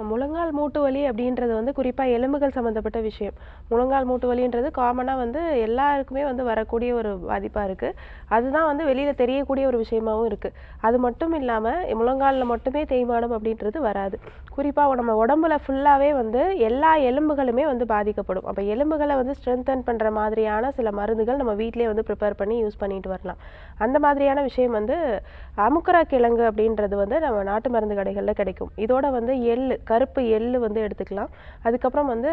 முழங்கால் மூட்டு வலி அப்படின்றது வந்து குறிப்பாக எலும்புகள் சம்மந்தப்பட்ட விஷயம். முழங்கால் மூட்டு வலின்றது காமனாக வந்து எல்லாருக்குமே வந்து வரக்கூடிய ஒரு பாதிப்பாக இருக்குது. அதுதான் வந்து வெளியில் தெரியக்கூடிய ஒரு விஷயமாகவும் இருக்குது. அது மட்டும் இல்லாமல் முழங்காலில் மட்டுமே தேய்மானம் அப்படின்றது வராது. குறிப்பாக நம்ம உடம்புல ஃபுல்லாகவே வந்து எல்லா எலும்புகளுமே வந்து பாதிக்கப்படும். அப்போ எலும்புகளை வந்து ஸ்ட்ரென்தன் பண்ணுற மாதிரியான சில மருந்துகள் நம்ம வீட்டிலே வந்து ப்ரிப்பேர் பண்ணி யூஸ் பண்ணிட்டு வரலாம். அந்த மாதிரியான விஷயம் வந்து அமுக்கரா கிழங்கு அப்படின்றது வந்து நம்ம நாட்டு மருந்து கடைகளில் கிடைக்கும். இதோட வந்து கருப்பு எள்ளு வந்து எடுத்துக்கலாம். அதுக்கப்புறம் வந்து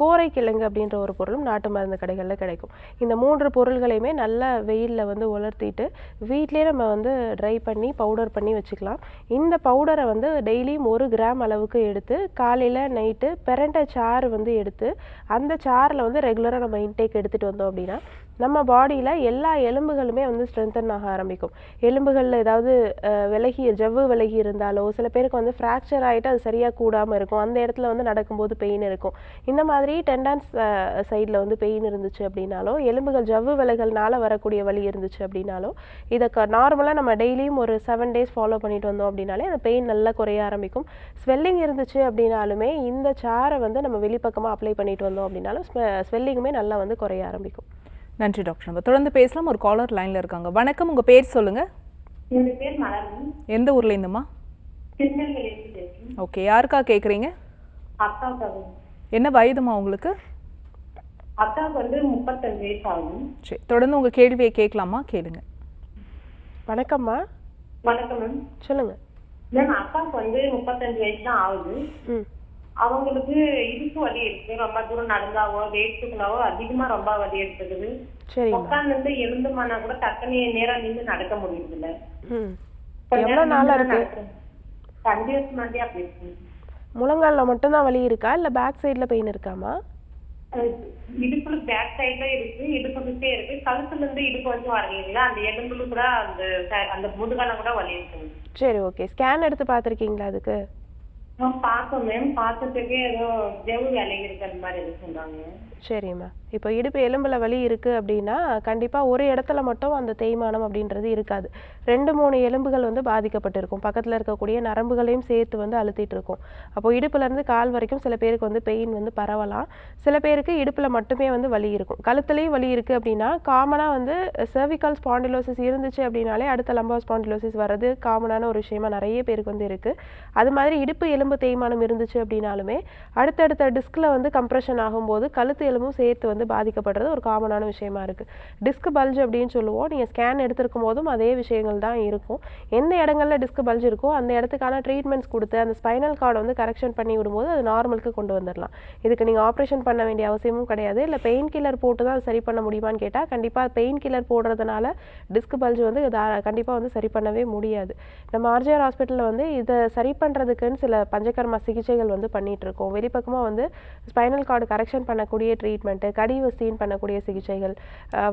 கோரை கிழங்கு அப்படின்ற ஒரு பொருளும் நாட்டு மருந்து கடைகளில் கிடைக்கும். இந்த 3 பொருள்களையுமே நல்லா வெயிலில் வந்து உலர்த்திட்டு வீட்டிலே நம்ம வந்து ட்ரை பண்ணி பவுடர் பண்ணி வச்சுக்கலாம். இந்த பவுடரை வந்து டெய்லியும் 1 கிராம் அளவுக்கு எடுத்து காலையில் நைட்டு பெரண்டை சாறு வந்து எடுத்து அந்த சாறில் வந்து ரெகுலராக நம்ம இன்டேக் எடுத்துகிட்டு வந்தோம் அப்படின்னா நம்ம பாடியில் எல்லா எலும்புகளுமே வந்து ஸ்ட்ரென்தன் ஆக ஆரம்பிக்கும். எலும்புகளில் ஏதாவது ஜவ்வு விலகி இருந்தாலோ, சில பேருக்கு வந்து ஃப்ராக்சர் ஆகிட்டு அது சரியாக கூடாமல் இருக்கும், அந்த இடத்துல வந்து நடக்கும்போது பெயின் இருக்கும். இந்த மாதிரி டெண்டான்ஸ் சைடில் வந்து பெயின் இருந்துச்சு அப்படின்னாலோ, எலும்புகள் ஜவ்வு விலகல்னால வரக்கூடிய வலி இருந்துச்சு அப்படின்னாலோ, இதை நார்மலாக நம்ம டெய்லியும் ஒரு 7 days ஃபாலோ பண்ணிட்டு வந்தோம் அப்படின்னாலே அந்த பெயின் நல்லா குறைய ஆரம்பிக்கும். ஸ்வெல்லிங் இருந்துச்சு அப்படின்னாலுமே இந்த சாரை வந்து நம்ம வெளிப்பக்கமாக அப்ளை பண்ணிட்டு வந்தோம் அப்படின்னாலும் ஸ்வெல்லிங்குமே நல்லா வந்து குறைய ஆரம்பிக்கும். நன்றி டாக்டர். நம்ம தொடர்ந்து பேசலாம். ஒரு காலர் லைன்ல இருக்காங்க. வணக்கம், உங்க பேர் சொல்லுங்க. என்னோட பேர் மலர்மி. எந்த ஊர்ல இருந்துமா? திருநெல்வேலியிலிருந்து பேசுறேன். ஓகே, யாருக்கா கேக்குறீங்க? அக்காவுக்காக. என்ன வயதுமா உங்களுக்கு? அக்காவுக்கு வந்து 35 வயசு ஆகும். சரி, தொடர்ந்து உங்க கேள்வியை கேட்கலாமா? கேளுங்க. வணக்கம்மா. வணக்கம் மேம். சொல்லுங்க மேம். அக்காவுக்கு வந்து 35 வயசு தான் ஆகுது. அவங்களுக்கு இடுப்பு வலி இருக்கு. ரொம்ப தூரம் நடந்தாவோ வெயிட் தூக்கினாவோ அதிகமா ரொம்ப வலி எடுத்துக்குது. உட்கார்ந்து எழுந்துமானா கூட டக்குனு நேரம் நின்று நடக்க முடியுது இல்ல. எவ்வளவு நாளா இருக்கு? 5 வருஷம் மாதிரி அப்படி இருக்கு. முழங்கால்ல மட்டும்தான் வலி இருக்கா இல்ல பேக் சைடுல பெயின் இருக்காமா? இடுப்புல பேக் சைடுல இருக்கு, இடுப்புக்கிட்டே இருக்கு. கழுத்துல இருந்து இடுப்பு வந்து வரலீங்களா, அந்த எலும்புல கூட அந்த முதுகால கூட வலி இருக்கு. சரி, ஓகே. ஸ்கேன் எடுத்து பாத்திருக்கீங்களா அதுக்கு? பார்த்தோம் மேம். பார்த்ததுக்கே ஏதோ ஜெவு வேலை இருக்கிற மாதிரி இருக்கு சொல்றாங்க. சரிம்மா. இப்போ இடுப்பு எலும்பில் வலி இருக்குது அப்படின்னா கண்டிப்பாக ஒரு இடத்துல மட்டும் அந்த தேய்மானம் அப்படின்றது இருக்காது. 2-3 எலும்புகள் வந்து பாதிக்கப்பட்டிருக்கும். பக்கத்தில் இருக்கக்கூடிய நரம்புகளையும் சேர்த்து வந்து அழுத்திட்டு இருக்கும். அப்போ இடுப்புலேருந்து கால் வரைக்கும் சில பேருக்கு வந்து பெயின் வந்து பரவலாம். சில பேருக்கு இடுப்பில் மட்டுமே வந்து வலி இருக்கும். கழுத்துலேயும் வலி இருக்குது அப்படின்னா காமனாக வந்து cervical ஸ்பாண்டிலோசிஸ் இருந்துச்சு அப்படின்னாலே அடுத்த லம்பர் ஸ்பாண்டிலோசிஸ் வர்றது காமனான ஒரு விஷயமா நிறைய பேருக்கு வந்து இருக்குது. அது மாதிரி இடுப்பு எலும்பு தேய்மானம் இருந்துச்சு அப்படின்னாலுமே அடுத்தடுத்த டிஸ்கில் வந்து கம்ப்ரெஷன் ஆகும்போது கழுத்து எலும்பும் சேர்த்து வந்து பாதிக்கப்படுறது ஒரு காமனான விஷயமா இருக்குது. டிஸ்க் பல்ஜ் அப்படின்னு சொல்லுவோம். நீங்கள் ஸ்கேன் எடுத்திருக்கும் போதும் அதே விஷயங்கள் தான் இருக்கும். எந்த இடங்கள்ல டிஸ்க் பல்ஜ் இருக்கோ அந்த இடத்துக்கான ட்ரீட்மெண்ட்ஸ் கொடுத்து அந்த ஸ்பைனல் கார்டை வந்து கரெக்ஷன் பண்ணி விடும்போது அது நார்மலுக்கு கொண்டு வந்துடலாம். இதுக்கு நீங்கள் ஆப்ரேஷன் பண்ண வேண்டிய அவசியமும் கிடையாது. இல்லை பெயின் கில்லர் போட்டு தான் சரி பண்ண முடியுமான்னு கேட்டால் கண்டிப்பாக பெயின் கில்லர் போடுறதுனால டிஸ்க் பல்ஜ் வந்து கண்டிப்பாக வந்து சரி பண்ணவே முடியாது. நம்ம ஆர்ஜிஆர் ஹாஸ்பிட்டலில் வந்து இதை சரி பண்ணுறதுக்குன்னு சில பஞ்சகர்மா சிகிச்சைகள் வந்து பண்ணிட்டு இருக்கோம். வெளிப்பக்கமாக வந்து ஸ்பைனல் கார்டு கரெக்ஷன் பண்ணக்கூடிய ட்ரீட்மெண்ட்டு, கடிவஸ்தின்னு பண்ணக்கூடிய சிகிச்சைகள்,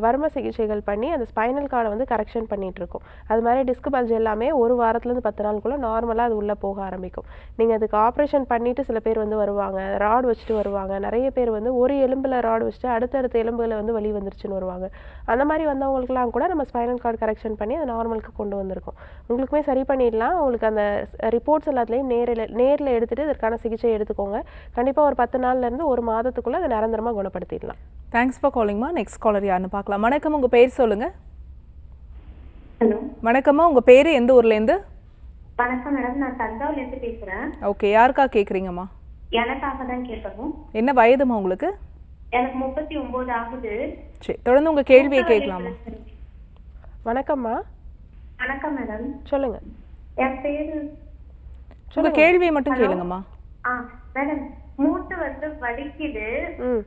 வர்ம சிகிச்சைகள் பண்ணி அந்த ஸ்பைனல் கார்டை வந்து கரெக்ஷன் பண்ணிட்டு இருக்கோம். அது மாதிரி டிஸ்க் பல்ஜ் எல்லாமே ஒரு வாரத்துலேருந்து 10 நாளுக்குள்ளே நார்மலாக அது உள்ளே போக ஆரம்பிக்கும். நீங்கள் அதுக்கு ஆப்ரேஷன் பண்ணிவிட்டு சில பேர் வந்து வருவாங்க, ராட் வச்சுட்டு வருவாங்க. நிறைய பேர் வந்து ஒரு எலும்பில் ராட் வச்சுட்டு அடுத்தடுத்த எலும்புகளை வந்து வலி வந்துருச்சுன்னு வருவாங்க. அந்த மாதிரி வந்தவங்களுக்குலாம் கூட நம்ம ஸ்பைனல் கார்டு கரெக்ஷன் பண்ணி அதை நார்மலுக்கு கொண்டு வந்திருக்கோம். உங்களுக்குமே சரி பண்ணிடலாம். உங்களுக்கு அந்த ரிப்போர்ட்ஸ் எல்லாத்துலேயும் நேரில் எடுத்துகிட்டு இதற்கான சிகிச்சை எடுத்துக்கோங்க. கண்டிப்பாக ஒரு 10 நாள்லேருந்து ஒரு மாதத்துக்குள்ளே அதை நிரந்தரமாக குணப்படுத்திடலாம். தேங்க்ஸ் ஃபார் காலிங்மா. நெக்ஸ்ட் காலர் யாருன்னு பார்க்கலாம். வணக்கம், உங்கள் பேர் சொல்லுங்கள். ஹலோ வணக்கம்மா, உங்கள் பேர் எந்த ஊர்லேருந்து? வணக்கம் மேடம், நான் தஞ்சாவூர்லேருந்து பேசுகிறேன். ஓகே, யாருக்கா கேட்குறீங்கம்மா? எனக்காக தான் கேட்கணும். என்ன வயதுமா உங்களுக்கு? எனக்கு 39 ஆகுது. சரி, தொடர்ந்து உங்கள் கேள்வியை கேட்கலாமா? வணக்கம்மா, வணக்கம் மேடம், சொல்லுங்கள். என் பேரு உங்கள் கேள்வியை மட்டும் கேளுங்கம்மா. மேடம், மூட்டு வந்து வலிக்குது, ம்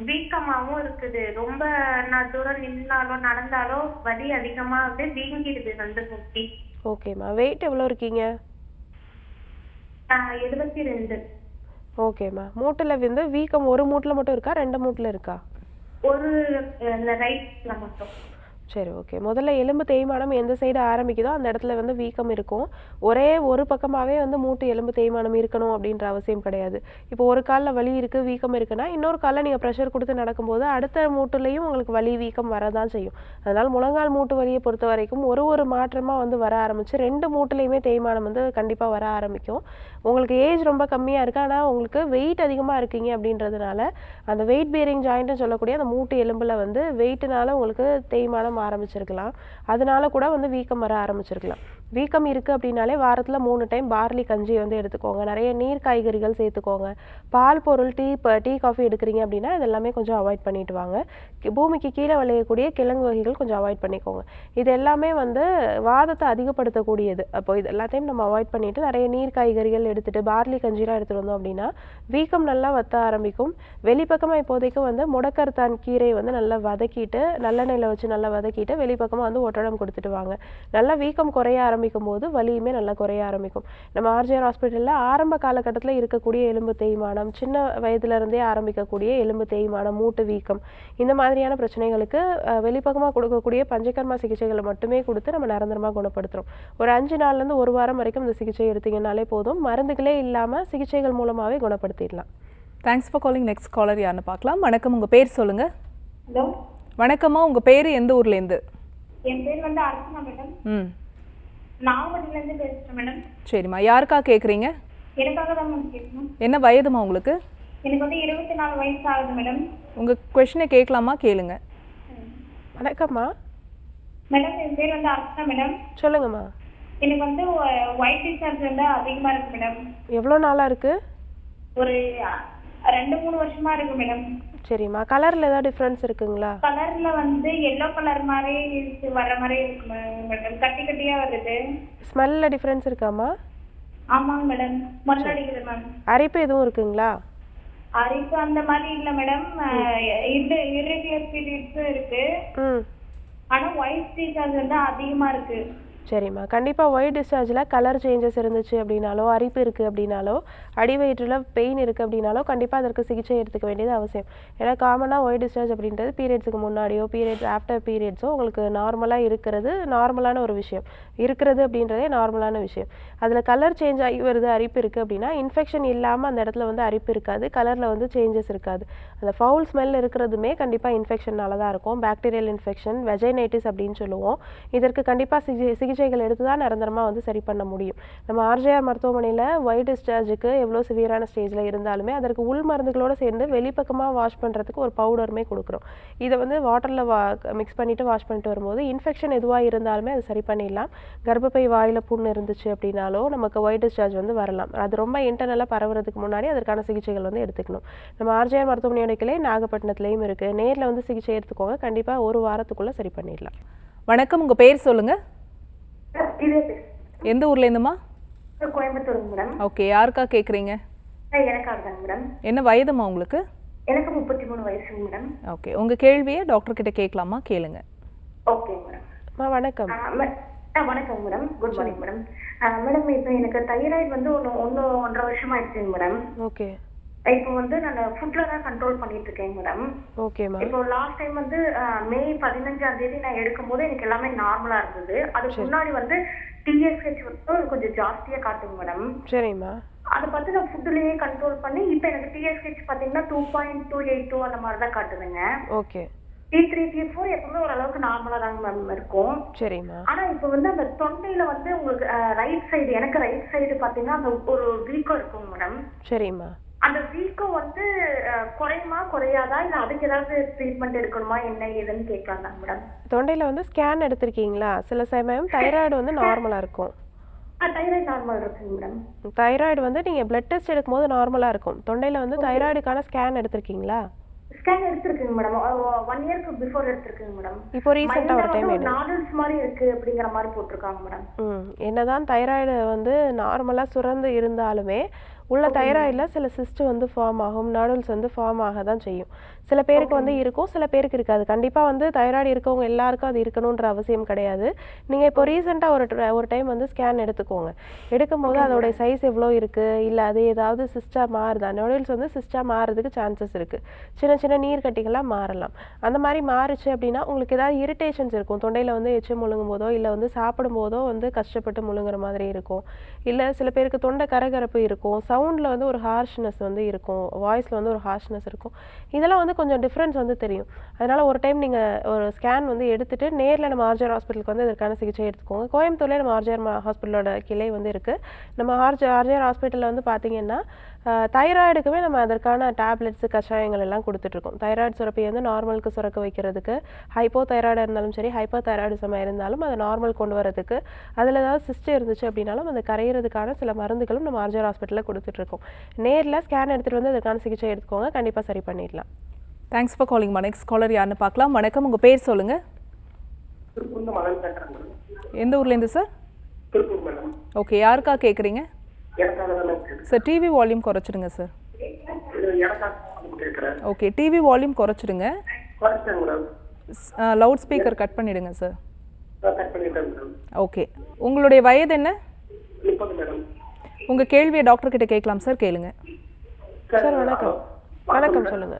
வீக்கமாவும் இருக்குது. ரொம்ப நான் தூரம் நின்னாலும் நடந்தாலும் வலி அதிகமா வந்து வீங்கிடுது வந்து முட்டி. ஓகேம்மா, வெயிட் எவ்வளோ இருக்கீங்க? 72. ஓகேம்மா, மூட்டில் வந்து வீக்கம் ஒரு மூட்டில் மட்டும் இருக்கா, 2 மூட்டில் இருக்கா? ஒரு ரைட்ல மட்டும். சரி, ஓகே. முதல்ல எலும்பு தேய்மானம் எந்த சைடு ஆரம்பிக்குதோ அந்த இடத்துல வந்து வீக்கம் இருக்கும். ஒரே ஒரு பக்கமாகவே வந்து மூட்டு எலும்பு தேய்மானம் இருக்கணும் அப்படின்ற அவசியம் கிடையாது. இப்போ ஒரு காலில் வலி இருக்குது, வீக்கம் இருக்குன்னா இன்னொரு காலில் நீங்கள் ப்ரெஷர் கொடுத்து நடக்கும்போது அடுத்த மூட்டுலேயும் உங்களுக்கு வலி வீக்கம் வரதான் செய்யும். அதனால் முழங்கால் மூட்டு வலியை பொறுத்த வரைக்கும் ஒரு மாற்றமாக வந்து வர ஆரம்பிச்சு 2 மூட்டுலேயுமே தேய்மானம் வந்து கண்டிப்பாக வர ஆரம்பிக்கும். உங்களுக்கு ஏஜ் ரொம்ப கம்மியாக இருக்குது, ஆனால் உங்களுக்கு வெயிட் அதிகமாக இருக்கீங்க அப்படின்றதுனால அந்த வெயிட் பேரிங் ஜாயிண்ட்னு சொல்லக்கூடிய அந்த மூட்டு எலும்பில் வந்து வெயிட்டுனால உங்களுக்கு தேய்மானம் ஆரம்பிச்சிருக்கலாம். அதனால கூட வந்து வீக்கம் வர ஆரம்பிச்சிருக்கலாம். வீக்கம் இருக்குது அப்படின்னாலே வாரத்தில் 3 டைம் பார்லி கஞ்சி வந்து எடுத்துக்கோங்க. நிறைய நீர் காய்கறிகள் சேர்த்துக்கோங்க. பால் பொருள், டீ காஃபி எடுக்கிறீங்க அப்படின்னா இதெல்லாமே கொஞ்சம் அவாய்ட் பண்ணிட்டு வாங்க. பூமிக்கு கீழே விளையக்கூடிய கிழங்கு வகைகள் கொஞ்சம் அவாய்ட் பண்ணிக்கோங்க. இது எல்லாமே வந்து வாதத்தை அதிகப்படுத்தக்கூடியது. அப்போ இது எல்லாத்தையும் நம்ம அவாய்ட் பண்ணிவிட்டு நிறைய நீர் காய்கறிகள் எடுத்துகிட்டு பார்லி கஞ்சிலாம் எடுத்துகிட்டு வந்தோம் அப்படின்னா வீக்கம் நல்லா வத்த ஆரம்பிக்கும். வெளிப்பக்கமாக இப்போதைக்கு வந்து முடக்கர்த்தான் கீரை வந்து நல்லா வதக்கிட்டு நல்லெண்ணெயில் வச்சு நல்லா வதக்கிட்டு வெளிப்பக்கமாக வந்து ஒட்டடம் கொடுத்துட்டு வாங்க. நல்லா வீக்கம் குறைய ஆரம்பிக்கும் போது வலியுமே நல்லா குறைய ஆரம்பிக்கும். நம்ம ஆர்ஜிஆர் ஹாஸ்பிட்டலில் ஆரம்ப காலகட்டத்தில் இருக்கக்கூடிய எலும்பு தேய்மானம், சின்ன வயதுலேருந்தே ஆரம்பிக்கக்கூடிய எலும்பு தேய்மானம், மூட்டு வீக்கம், இந்த மாதிரியான பிரச்சனைகளுக்கு வெளிப்பக்கமாக கொடுக்கக்கூடிய பஞ்சகர்மா சிகிச்சைகளை மட்டுமே கொடுத்து நம்ம நிரந்தரமாக குணப்படுத்துகிறோம். ஒரு 5 நாள்லேருந்து 1 வாரம் வரைக்கும் இந்த சிகிச்சை எடுத்தீங்கன்னாலே போதும். மருந்துகளே இல்லாமல் சிகிச்சைகள் மூலமாகவே குணப்படுத்திடலாம். Thanks for calling. Next caller யாருன்னு பார்க்கலாம். வணக்கம், உங்கள் பேர் சொல்லுங்கள். ஹலோ, வணக்கம்மா, உங்கள் பேர் எந்த ஊர்லேருந்து? என் பேர் வந்து அர்ச்சனா மேடம். நாகப்பட்டினத்துலேருந்து பேசுகிறேன் மேடம். சரிம்மா, யாருக்கா கேட்குறீங்க? எனக்காக தான் மேம் கேட்கணும். என்ன வயதுமா உங்களுக்கு? எனக்கு வந்து 24 வயசு ஆகுது மேடம். உங்கள் கொஷினை கேட்கலாமா? கேளுங்க. வணக்கம்மா, மேடம் என் பேர் வந்து அர்ச்சனா மேடம். சொல்லுங்கம்மா. எனக்கு வந்து ஒயிட் டிஸ்சார்ஜ் வந்து அதிகமாக இருக்கு மேடம். எவ்வளோ நாளாக இருக்குது? ஒரு 2-3 வருஷமா இருக்கு மேடம். சரிம்மா, கலரில் ஏதாவது டிஃப்ரென்ஸ் இருக்குங்களா? கலர்ல வந்து எல்லோ கலர் மாதிரி வர்ற மாதிரி இருக்கு மேடம். கட்டி கட்டியா வருது. ஸ்மெல்லில் டிஃப்ரென்ஸ் இருக்காம்மா? ஆமாங்க மேடம், மண்ணடிக்குது மேம். அரிப்பு எதுவும் இருக்குங்களா? அரிப்பு அந்த மாதிரி இல்ல மேடம். irregular periods இருக்கு. ஆனா ஒயிட் டிஸ்சார்ஜ் வந்து அதிகமா இருக்கு. சரிம்மா, கண்டிப்பாக ஒயிட் டிஸ்சார்ஜில் கலர் சேஞ்சஸ் இருந்துச்சு அப்படின்னாலோ, அரிப்பு இருக்குது அப்படின்னாலோ, அடிவயிற்றில் பெயின் இருக்குது அப்படின்னாலோ கண்டிப்பாக அதற்கு சிகிச்சை எடுத்துக்க வேண்டியது அவசியம். ஏன்னா காமனாக ஒயிட் டிஸ்சார்ஜ் அப்படின்றது பீரியட்ஸுக்கு முன்னாடியோ பீரியட்ஸ் ஆஃப்டர் பீரியட்ஸோ உங்களுக்கு நார்மலாக இருக்கிறது நார்மலான ஒரு விஷயம். இருக்கிறது அப்படின்றதே நார்மலான விஷயம். அதில் கலர் சேஞ்ச் ஆகி வருது, அரிப்பு இருக்குது அப்படின்னா இன்ஃபெக்ஷன் இல்லாமல் அந்த இடத்துல வந்து அரிப்பு இருக்காது, கலரில் வந்து சேஞ்சஸ் இருக்காது. அந்த ஃபவுல் ஸ்மெல் இருக்கிறதுமே கண்டிப்பாக இன்ஃபெக்ஷனால தான் இருக்கும். பாக்டீரியல் இன்ஃபெக்ஷன், வெஜைனைட்டிஸ் அப்படின்னு சொல்லுவோம். இதற்கு கண்டிப்பாக சிகிச்சைகள் எடுத்து தான் நிரந்தரமாக வந்து சரி பண்ண முடியும். நம்ம ஆர்ஜேஆர் மருத்துவமனையில் ஒயிட் டிஸ்சார்ஜுக்கு எவ்வளோ சிவியரான ஸ்டேஜில் இருந்தாலுமே அதற்கு உள் மருந்துகளோடு சேர்ந்து வெளிப்பக்கமாக வாஷ் பண்ணுறதுக்கு ஒரு பவுடருமே கொடுக்குறோம். இதை வந்து வாட்டரில் மிக்ஸ் பண்ணிவிட்டு வாஷ் பண்ணிட்டு வரும்போது இன்ஃபெக்ஷன் எதுவாக இருந்தாலுமே அது சரி பண்ணிடலாம். கர்ப்பப்பை வாயில் புண்ணு இருந்துச்சு அப்படின்னாலோ நமக்கு ஒயிட் டிஸ்சார்ஜ் வந்து வரலாம். அது ரொம்ப இன்டர்னலாக பரவுறதுக்கு முன்னாடி அதற்கான சிகிச்சைகள் வந்து எடுத்துக்கணும். நம்ம ஆர்ஜேஆர் மருத்துவமனையோட கிளை நாகப்பட்டினத்துலேயும் இருக்குது. நேரில் வந்து சிகிச்சை எடுத்துக்கோங்க, கண்டிப்பாக ஒரு வாரத்துக்குள்ளே சரி பண்ணிடலாம். வணக்கம், உங்கள் பேர் சொல்லுங்கள். எந்த ஊர்லேருந்துமா? கோயம்புத்தூர் மேடம். ஓகே, யாருக்கா கேட்குறீங்க? எனக்காக தாங்க மேடம். என்ன வயதுமா உங்களுக்கு? எனக்கு 33 வயசுங்க மேடம். ஓகே, உங்கள் கேள்வியை டாக்டர் கிட்ட கேட்கலாமா? கேளுங்க. Okay madam. வணக்கம். வணக்கம் madam. Good morning madam. Madam, இப்போ எனக்கு தைராய்டு வந்து 1.5 வருஷமா ஆயிடுச்சுங்க மேடம். ஓகே. இப்போ வந்து நான் ஃபுட்ல தான் கண்ட்ரோல் பண்ணிட்டு இருக்கேன் மேடம். ஓகேம்மா. இப்போ லாஸ்ட் டைம் வந்து மே 15ஆம் தேதி நான் எடுக்கும்போது எனக்கு எல்லாமே நார்மலா இருந்தது. அதுக்கு முன்னாடி வந்து TSH வந்து கொஞ்சம் ஜாஸ்தியா காட்டுங்க மேடம். சரிம்மா. அதை பார்த்து நான் ஃபுட்லயே கண்ட்ரோல் பண்ணி இப்போ எனக்கு TSH பாத்தீங்கன்னா 2.282 அந்த மாதிரி தான் காட்டுதுங்க. ஓகே. T3 T4 எப்பவுமே ஓரளவுக்கு நார்மலா தாங்க மேம் இருக்கும். சரிம்மா. ஆனா இப்போ வந்து அந்த தொண்டையில வந்து உங்களுக்கு ரைட் சைடு, எனக்கு ரைட் சைடு பாத்தீங்கன்னா அந்த ஒரு வீக்கம் இருக்குங்க மேடம். சரிம்மா. அந்த வீக்கம் வந்து குறையுமா குறையாதா, இல்ல அதுக்கு ஏதாவது ட்ரீட்மெண்ட் எடுக்கணுமா, என்ன ஏதுன்னு கேட்கலாம் மேடம். தொண்டையில் வந்து ஸ்கேன் எடுத்திருக்கீங்களா? சில சமயம் தைராய்டு வந்து நார்மலாக இருக்கும். தைராய்டு நார்மல் இருக்குங்க மேடம். தைராய்டு வந்து நீங்கள் பிளட் டெஸ்ட் எடுக்கும்போது நார்மலாக இருக்கும். தொண்டையில் வந்து தைராய்டுக்கான ஸ்கேன் எடுத்திருக்கீங்களா? ஸ்கேன் எடுத்திருக்குங்க மேடம். 1 இயர்க்கு பிஃபோர் எடுத்திருக்குங்க மேடம். இப்போ ரீசெண்டாக ஒரு டைம் எடுத்து நாடல்ஸ் மாதிரி இருக்கு அப்படிங்கிற மாதிரி போட்டிருக்காங்க மேடம். என்னதான் தைராய்டு வந்து நார்மலாக சுரந்து இருந்தாலுமே உள்ள தைராய்டில் சில சிஸ்ட் வந்து ஃபார்ம் ஆகும், நாடுல்ஸ் வந்து ஃபார்ம் ஆக தான் செய்யும். சில பேருக்கு வந்து இருக்கும், சில பேருக்கு இருக்காது. கண்டிப்பாக வந்து தைராய்டு இருக்கவங்க எல்லாருக்கும் அது இருக்கணுன்ற அவசியம் கிடையாது. நீங்கள் இப்போ ரீசெண்டாக ஒரு டைம் வந்து ஸ்கேன் எடுத்துக்கோங்க. எடுக்கும்போது அதோடைய சைஸ் எவ்வளோ இருக்குது, இல்லை அது ஏதாவது சிஸ்டாக மாறுதா, நாடுல்ஸ் வந்து சிஸ்டாக மாறுறதுக்கு சான்சஸ் இருக்குது. சின்ன சின்ன நீர் கட்டிகளாக மாறலாம். அந்த மாதிரி மாறுச்சு அப்படின்னா உங்களுக்கு ஏதாவது இரிட்டேஷன்ஸ் இருக்கும். தொண்டையில் வந்து எச்சம் முழுங்கும் போதோ இல்லை வந்து சாப்பிடும் போதோ வந்து கஷ்டப்பட்டு முழுங்குற மாதிரி இருக்கும். இல்லை சில பேருக்கு தொண்டை கரகரப்பு இருக்கும், சவுண்டில் வந்து ஒரு ஹார்ஷ்னஸ் வந்து இருக்கும், வாய்ஸில் வந்து ஒரு ஹார்ஷ்னஸ் இருக்கும். இதெல்லாம் வந்து கொஞ்சம் டிஃப்ரென்ஸ் வந்து தெரியும். அதனால் ஒரு டைம் நீங்கள் ஒரு ஸ்கேன் வந்து எடுத்துகிட்டு நேரில் நம்ம ஆர்ஜிஆர் ஹாஸ்பிட்டலுக்கு வந்து இதற்கான சிகிச்சை எடுத்துக்கோங்க. கோயம்புத்தூர்லேயே நம்ம ஆர்ஜிஆர் ஹாஸ்பிட்டலோட கிளை வந்து இருக்குது. நம்ம ஆர்ஜிஆர் ஹாஸ்பிட்டலில் வந்து பார்த்திங்கன்னா தைராய்டுக்குமே நம்ம அதற்கான டேப்லெட்ஸு கஷாயங்கள் எல்லாம் கொடுத்துட்ருக்கோம். தைராய்டு சுரப்பை வந்து நார்மலுக்கு சுரக்க வைக்கிறதுக்கு, ஹைப்போ தைராய்டாக இருந்தாலும் சரி, ஹைப்போ தைராய்டிசமாக இருந்தாலும் அதை நார்மல் கொண்டு வரதுக்கு, அதில் ஏதாவது சிஸ்ட் இருந்துச்சு அப்படின்னாலும் அதை கரையிறதுக்கான சில மருந்துகளும் நம்ம ஆர்ஜிஆர் ஹாஸ்பிட்டலில் கொடுத்துட்ருக்கோம். நேரில் ஸ்கேன் எடுத்துகிட்டு வந்து அதற்கான சிகிச்சை எடுத்துக்கோங்க, கண்டிப்பாக சரி பண்ணிடலாம். Thanks for calling. Next caller யாருன்னு பார்க்கலாம். வணக்கம், உங்கள் பேர் சொல்லுங்கள். எந்த ஊர்லேருந்து சார்? ஓகே, யாருக்கா கேட்குறீங்க சார்? டிவி வால்யூம் குறைச்சிடுங்க சார். ஓகே, டிவி வால்யூம் குறைச்சிடுங்க. லவுட் ஸ்பீக்கர் கட் பண்ணிடுங்க சார். ஓகே, உங்களுடைய வயது என்ன? உங்கள் கேள்வியை டாக்டர் கிட்ட கேட்கலாம் சார், கேளுங்க சார். வணக்கம். வணக்கம், சொல்லுங்க.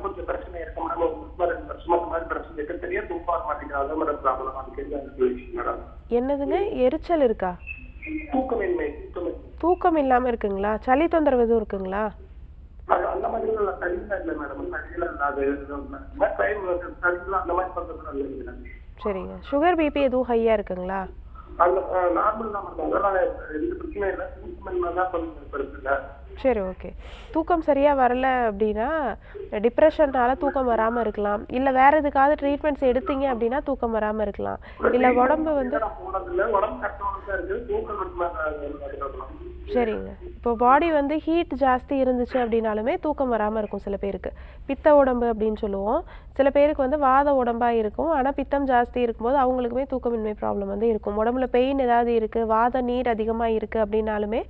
கொஞ்சம் பிரச்சனை இருக்கு மேடம். என்னதுங்க, எரிச்சல் இருக்கா? தூக்கம் இல்லாம இருக்குங்களா? சளி தொந்தரவு எதுவும் இருக்குங்களா? அந்த மாதிரி சரிங்க. சுகர் பிபி எதுவும் ஹையா இருக்குங்களா? சரி, ஓகே. தூக்கம் சரியாக வரல அப்படின்னா டிப்ரெஷன்னால தூக்கம் வராமல் இருக்கலாம், இல்லை வேறு எதுக்காவது ட்ரீட்மெண்ட்ஸ் எடுத்தீங்க அப்படின்னா தூக்கம் வராமல் இருக்கலாம், இல்லை உடம்பு வந்து சரிங்க. இப்போ பாடி வந்து ஹீட் ஜாஸ்தி இருந்துச்சு அப்படின்னாலுமே தூக்கம் வராமல் இருக்கும் சில பேருக்கு. பித்த உடம்பு அப்படின்னு சொல்லுவோம். சில பேருக்கு வந்து வாத உடம்பாக இருக்கும். ஆனால் பித்தம் ஜாஸ்தி இருக்கும்போது அவங்களுக்குமே தூக்கமின்மை ப்ராப்ளம் வந்து இருக்கும். உடம்புல பெயின் ஏதாவது இருக்குது, வாத நீர் அதிகமாக இருக்குது அப்படின்னாலுமே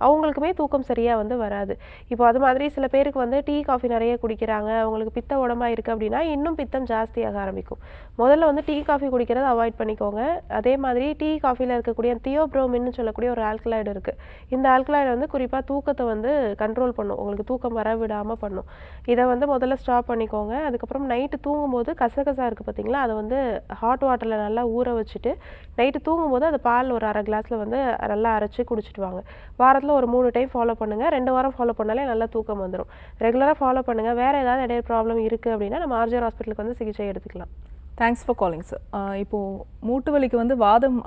அவங்களுக்குமே தூக்கம் சரியாக வந்து வராது. இப்போ அது மாதிரி சில பேருக்கு வந்து டீ காஃபி நிறைய குடிக்கிறாங்க, அவங்களுக்கு பித்த உடம்பாக இருக்குது அப்படின்னா இன்னும் பித்தம் ஜாஸ்தியாக ஆரம்பிக்கும். முதல்ல வந்து டீ காஃபி குடிக்கிறத அவாய்ட் பண்ணிக்கோங்க. அதே மாதிரி டீ காஃபியில் இருக்கக்கூடிய தியோப்ரோமின்னு சொல்லக்கூடிய ஒரு ஆல்கலாய்டு இருக்குது. இந்த ஆல்கலாய்டு வந்து குறிப்பாக தூக்கத்தை வந்து கண்ட்ரோல் பண்ணும், உங்களுக்கு தூக்கம் வர விடாமல் பண்ணும். இதை வந்து முதல்ல ஸ்டாப் பண்ணிக்கோங்க. அதுக்கப்புறம் நைட்டு தூங்கும்போது கசகசா இருக்குது பார்த்தீங்களா, அதை வந்து ஹாட் வாட்டரில் நல்லா ஊற வச்சுட்டு நைட்டு தூங்கும்போது அது பால் ஒரு அரை கிளாஸில் வந்து நல்லா அரைச்சி குடிச்சிட்டு வாங்க. வாரத்தில் ஒரு 3 டைம் ஃபாலோ பண்ணுங்கள். 2 வாரம் ஃபாலோ பண்ணாலே நல்லா தூக்கம் வந்துடும். ரெகுலராக ஃபாலோ பண்ணுங்கள். வேறு ஏதாவது இடையே ப்ராப்ளம் இருக்குது அப்படின்னா நம்ம ஆர்ஜிஆர் ஹாஸ்பிட்டலுக்கு வந்து சிகிச்சை எடுத்துக்கலாம். Thanks for calling sir. இப்போது மூட்டு வலிக்கு வந்து வாதம்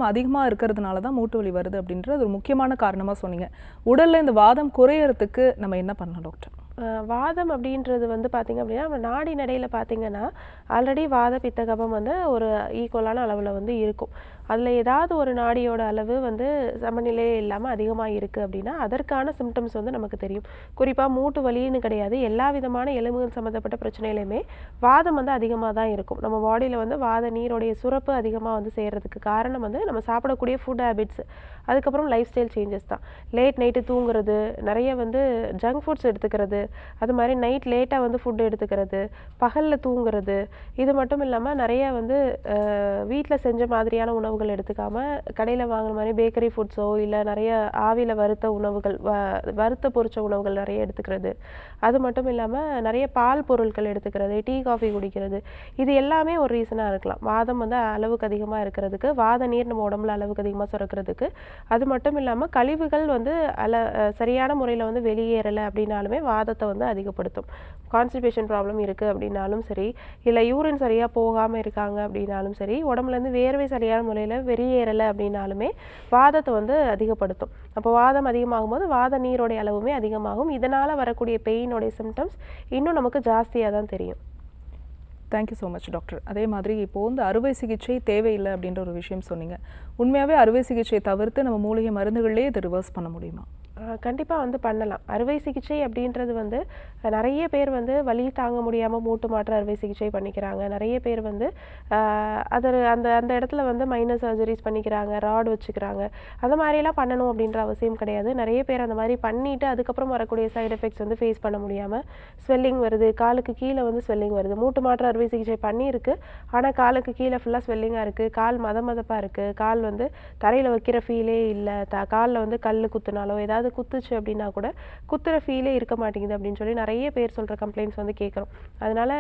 அதிகமாக இருக்கிறதுனால தான் மூட்டு வலி வருது அப்படின்றது ஒரு முக்கியமான காரணமாக சொன்னீங்க. உடலில் இந்த வாதம் குறையறதுக்கு நம்ம என்ன பண்ணலாம் டாக்டர்? வாதம் அப்படின்றது வந்து பார்த்திங்க அப்படின்னா நம்ம நாடி நடையில் பார்த்திங்கன்னா ஆல்ரெடி வாத பித்த கபம் வந்து ஒரு ஈக்குவலான அளவில் வந்து இருக்கும். அதில் ஏதாவது ஒரு நாடியோட அளவு வந்து சமநிலையே இல்லாமல் அதிகமாக இருக்குது அப்படின்னா அதற்கான சிம்டம்ஸ் வந்து நமக்கு தெரியும். குறிப்பாக மூட்டு வலின்னு கிடையாது, எல்லா விதமான எலும்புகள் சம்மந்தப்பட்ட பிரச்சனையிலையுமே வாதம் வந்து அதிகமாக தான் இருக்கும். நம்ம பாடியில் வந்து வாத நீரோடைய சுரப்பு அதிகமாக வந்து செய்கிறதுக்கு காரணம் வந்து நம்ம சாப்பிடக்கூடிய ஃபுட் ஹேபிட்ஸ், அதுக்கப்புறம் லைஃப் ஸ்டைல் சேஞ்சஸ் தான். லேட் நைட்டு தூங்குறது, நிறைய வந்து ஜங்க் ஃபுட்ஸ் எடுத்துக்கிறது, அது மாதிரி நைட் லேட்டாக வந்து ஃபுட்டு எடுத்துக்கிறது, பகலில் தூங்குறது, இது மட்டும் இல்லாமல் நிறைய வந்து வீட்டில் செஞ்ச மாதிரியான உணவுகள் எடுத்துக்காமல் கடையில் வாங்குற மாதிரி பேக்கரி ஃபுட்ஸோ இல்லை நிறைய ஆவியில் வறுத்த உணவுகள், வறுத்த பொரிச்ச உணவுகள் நிறைய எடுத்துக்கிறது, அது மட்டும் இல்லாமல் நிறைய பால் பொருட்கள் எடுத்துக்கிறது, டீ காஃபி குடிக்கிறது, இது எல்லாமே ஒரு ரீசனாக இருக்கலாம். வாதம் வந்து அளவுக்கு அதிகமாக இருக்கிறதுக்கு, வாத நீர் நம்ம உடம்புல அளவுக்கு அதிகமாக சுரக்கிறதுக்கு. அது மட்டும் இல்லாமல் கழிவுகள் வந்து சரியான முறையில் வந்து வெளியேறலை அப்படின்னாலுமே வாதத்தை வந்து அதிகப்படுத்தும். கான்ஸ்டிபேஷன் ப்ராப்ளம் இருக்குது அப்படின்னாலும் சரி, இல்லை யூரின் சரியாக போகாமல் இருக்காங்க அப்படின்னாலும் சரி, உடம்புலேருந்து வேர்வை சரியான முறையில் வெளியேறலை அப்படின்னாலுமே வாதத்தை வந்து அதிகப்படுத்தும். அப்போ வாதம் அதிகமாகும் போது வாத நீரோடைய அளவுமே அதிகமாகும். இதனால் வரக்கூடிய பெயினோடைய சிம்டம்ஸ் இன்னும் நமக்கு ஜாஸ்தியாக தான் தெரியும். Thank you so much doctor. அதே மாதிரி இப்போது வந்து அறுவை சிகிச்சை தேவையில்லை அப்படின்ற ஒரு விஷயம் சொன்னீங்க. உண்மையாகவே அறுவை சிகிச்சையை தவிர்த்து நம்ம மூலிகை மருந்துகள்லேயே இதை ரிவர்ஸ் பண்ண முடியுமா? கண்டிப்பாக வந்து பண்ணலாம். அறுவை சிகிச்சை அப்படின்றது வந்து நிறைய பேர் வந்து வலி தாங்க முடியாமல் மூட்டு மாற்று அறுவை சிகிச்சை பண்ணிக்கிறாங்க. நிறைய பேர் வந்து அந்த இடத்துல வந்து மைனர் சர்ஜரிஸ் பண்ணிக்கிறாங்க, ராட் வச்சுக்கிறாங்க. அந்த மாதிரிலாம் பண்ணணும் அப்படின்ற அவசியம் கிடையாது. நிறைய பேர் அந்த மாதிரி பண்ணிவிட்டு அதுக்கப்புறம் வரக்கூடிய சைடு எஃபெக்ட்ஸ் வந்து ஃபேஸ் பண்ண முடியாமல் ஸ்வெல்லிங் வருது, காலுக்கு கீழே வந்து ஸ்வெல்லிங் வருது. மூட்டு மாற்று அறுவை சிகிச்சை பண்ணியிருக்கு, ஆனால் காலுக்கு கீழே ஃபுல்லாக ஸ்வெல்லிங்காக இருக்குது, கால் மதப்பாக இருக்குது, கால் வந்து தரையில் வைக்கிற ஃபீலே இல்லை, காலில் வந்து கல் குத்துனாலோ ஏதாவது குத்துச்சு அப்படின்னா கூட குத்துற ஃபீலே இருக்க மாட்டேங்குது அப்படின்னு சொல்லி நிறைய பேர் சொல்கிற கம்ப்ளைண்ட்ஸ் வந்து கேட்குறோம். அதனால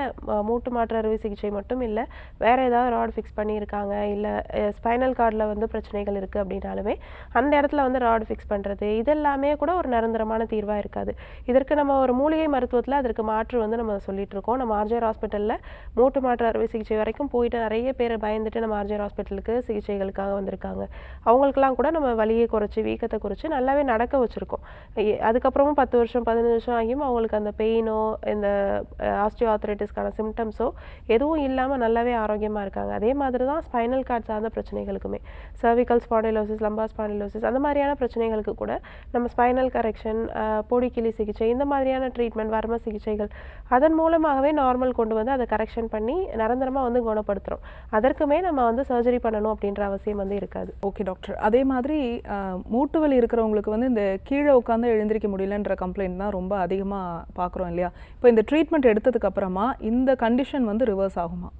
மூட்டு மாற்று அறுவை சிகிச்சை மட்டும் இல்லை, வேறு ஏதாவது ராட் ஃபிக்ஸ் பண்ணியிருக்காங்க, இல்லை ஸ்பைனல் கார்டில் வந்து பிரச்சனைகள் இருக்குது அப்படின்னாலுமே அந்த இடத்துல வந்து ராட் ஃபிக்ஸ் பண்ணுறது, இதெல்லாமே கூட ஒரு நிரந்தரமான தீர்வாக இருக்காது. இதற்கு நம்ம ஒரு மூலிகை மருத்துவத்தில் அதற்கு மாற்று வந்து நம்ம சொல்லிட்டு இருக்கோம். நம்ம ஆர்ஜிஆர் ஹாஸ்பிட்டலில் மூட்டு மாற்று அறுவை சிகிச்சை வரைக்கும் போயிட்டு நிறைய பேர் பயந்துட்டு நம்ம ஆர்ஜிஆர் ஹாஸ்பிட்டலுக்கு சிகிச்சைகளுக்காக வந்திருக்காங்க. அவங்களுக்கெல்லாம் கூட நம்ம வலியை குறைச்சி வீக்கத்தை குறைச்சி நல்லாவே நடக்க வச்சுருக்கோம். அதுக்கப்புறமும் 10 வருஷம் 15 வருஷம் ஆகியும் அவங்களுக்கு அந்த பெயினோ இந்த ஆஸ்டியோஆர்த்ரைட்டிஸ்க்கான சிம்டம்ஸோ எதுவும் இல்லாமல் நல்லாவே ஆரோக்கியமாக இருக்காங்க. அதே மாதிரி தான் ஸ்பைனல் கார்ட் சார்ந்த பிரச்சனைகளுக்குமே, சர்விக்கல் ஸ்பாண்டிலோசிஸ், லம்பார் ஸ்பாண்டிலோசிஸ், அந்த மாதிரியான பிரச்சனைகளுக்கு கூட நம்ம ஸ்பைனல் கரெக்ஷன், பொடிக்கிளி சிகிச்சை, இந்த மாதிரியான ட்ரீட்மெண்ட், வர்ம சிகிச்சைகள், அதன் மூலமாகவே நார்மல் கொண்டு வந்து அதை கரெக்ஷன் பண்ணி நிரந்தரமாக வந்து குணப்படுத்துகிறோம். அதற்குமே நம்ம வந்து சர்ஜரி பண்ணணும் அப்படின்ற அவசியம் வந்து இருக்காது. Okay doctor. அதே மாதிரி மூட்டு வலி இருக்கிறவங்களுக்கு வந்து இந்த கீழே உட்காந்து எழுந்திரிக்க முடியலன்ற கம்ப்ளைண்ட் தான் ரொம்ப அதிகமாக பார்க்குறோம் இல்லையா? இப்போ இந்த ட்ரீட்மெண்ட் எடுத்ததுக்கு அப்புறமா இந்த கண்டிஷன் வந்து ரிவர்ஸ் ஆகுமா?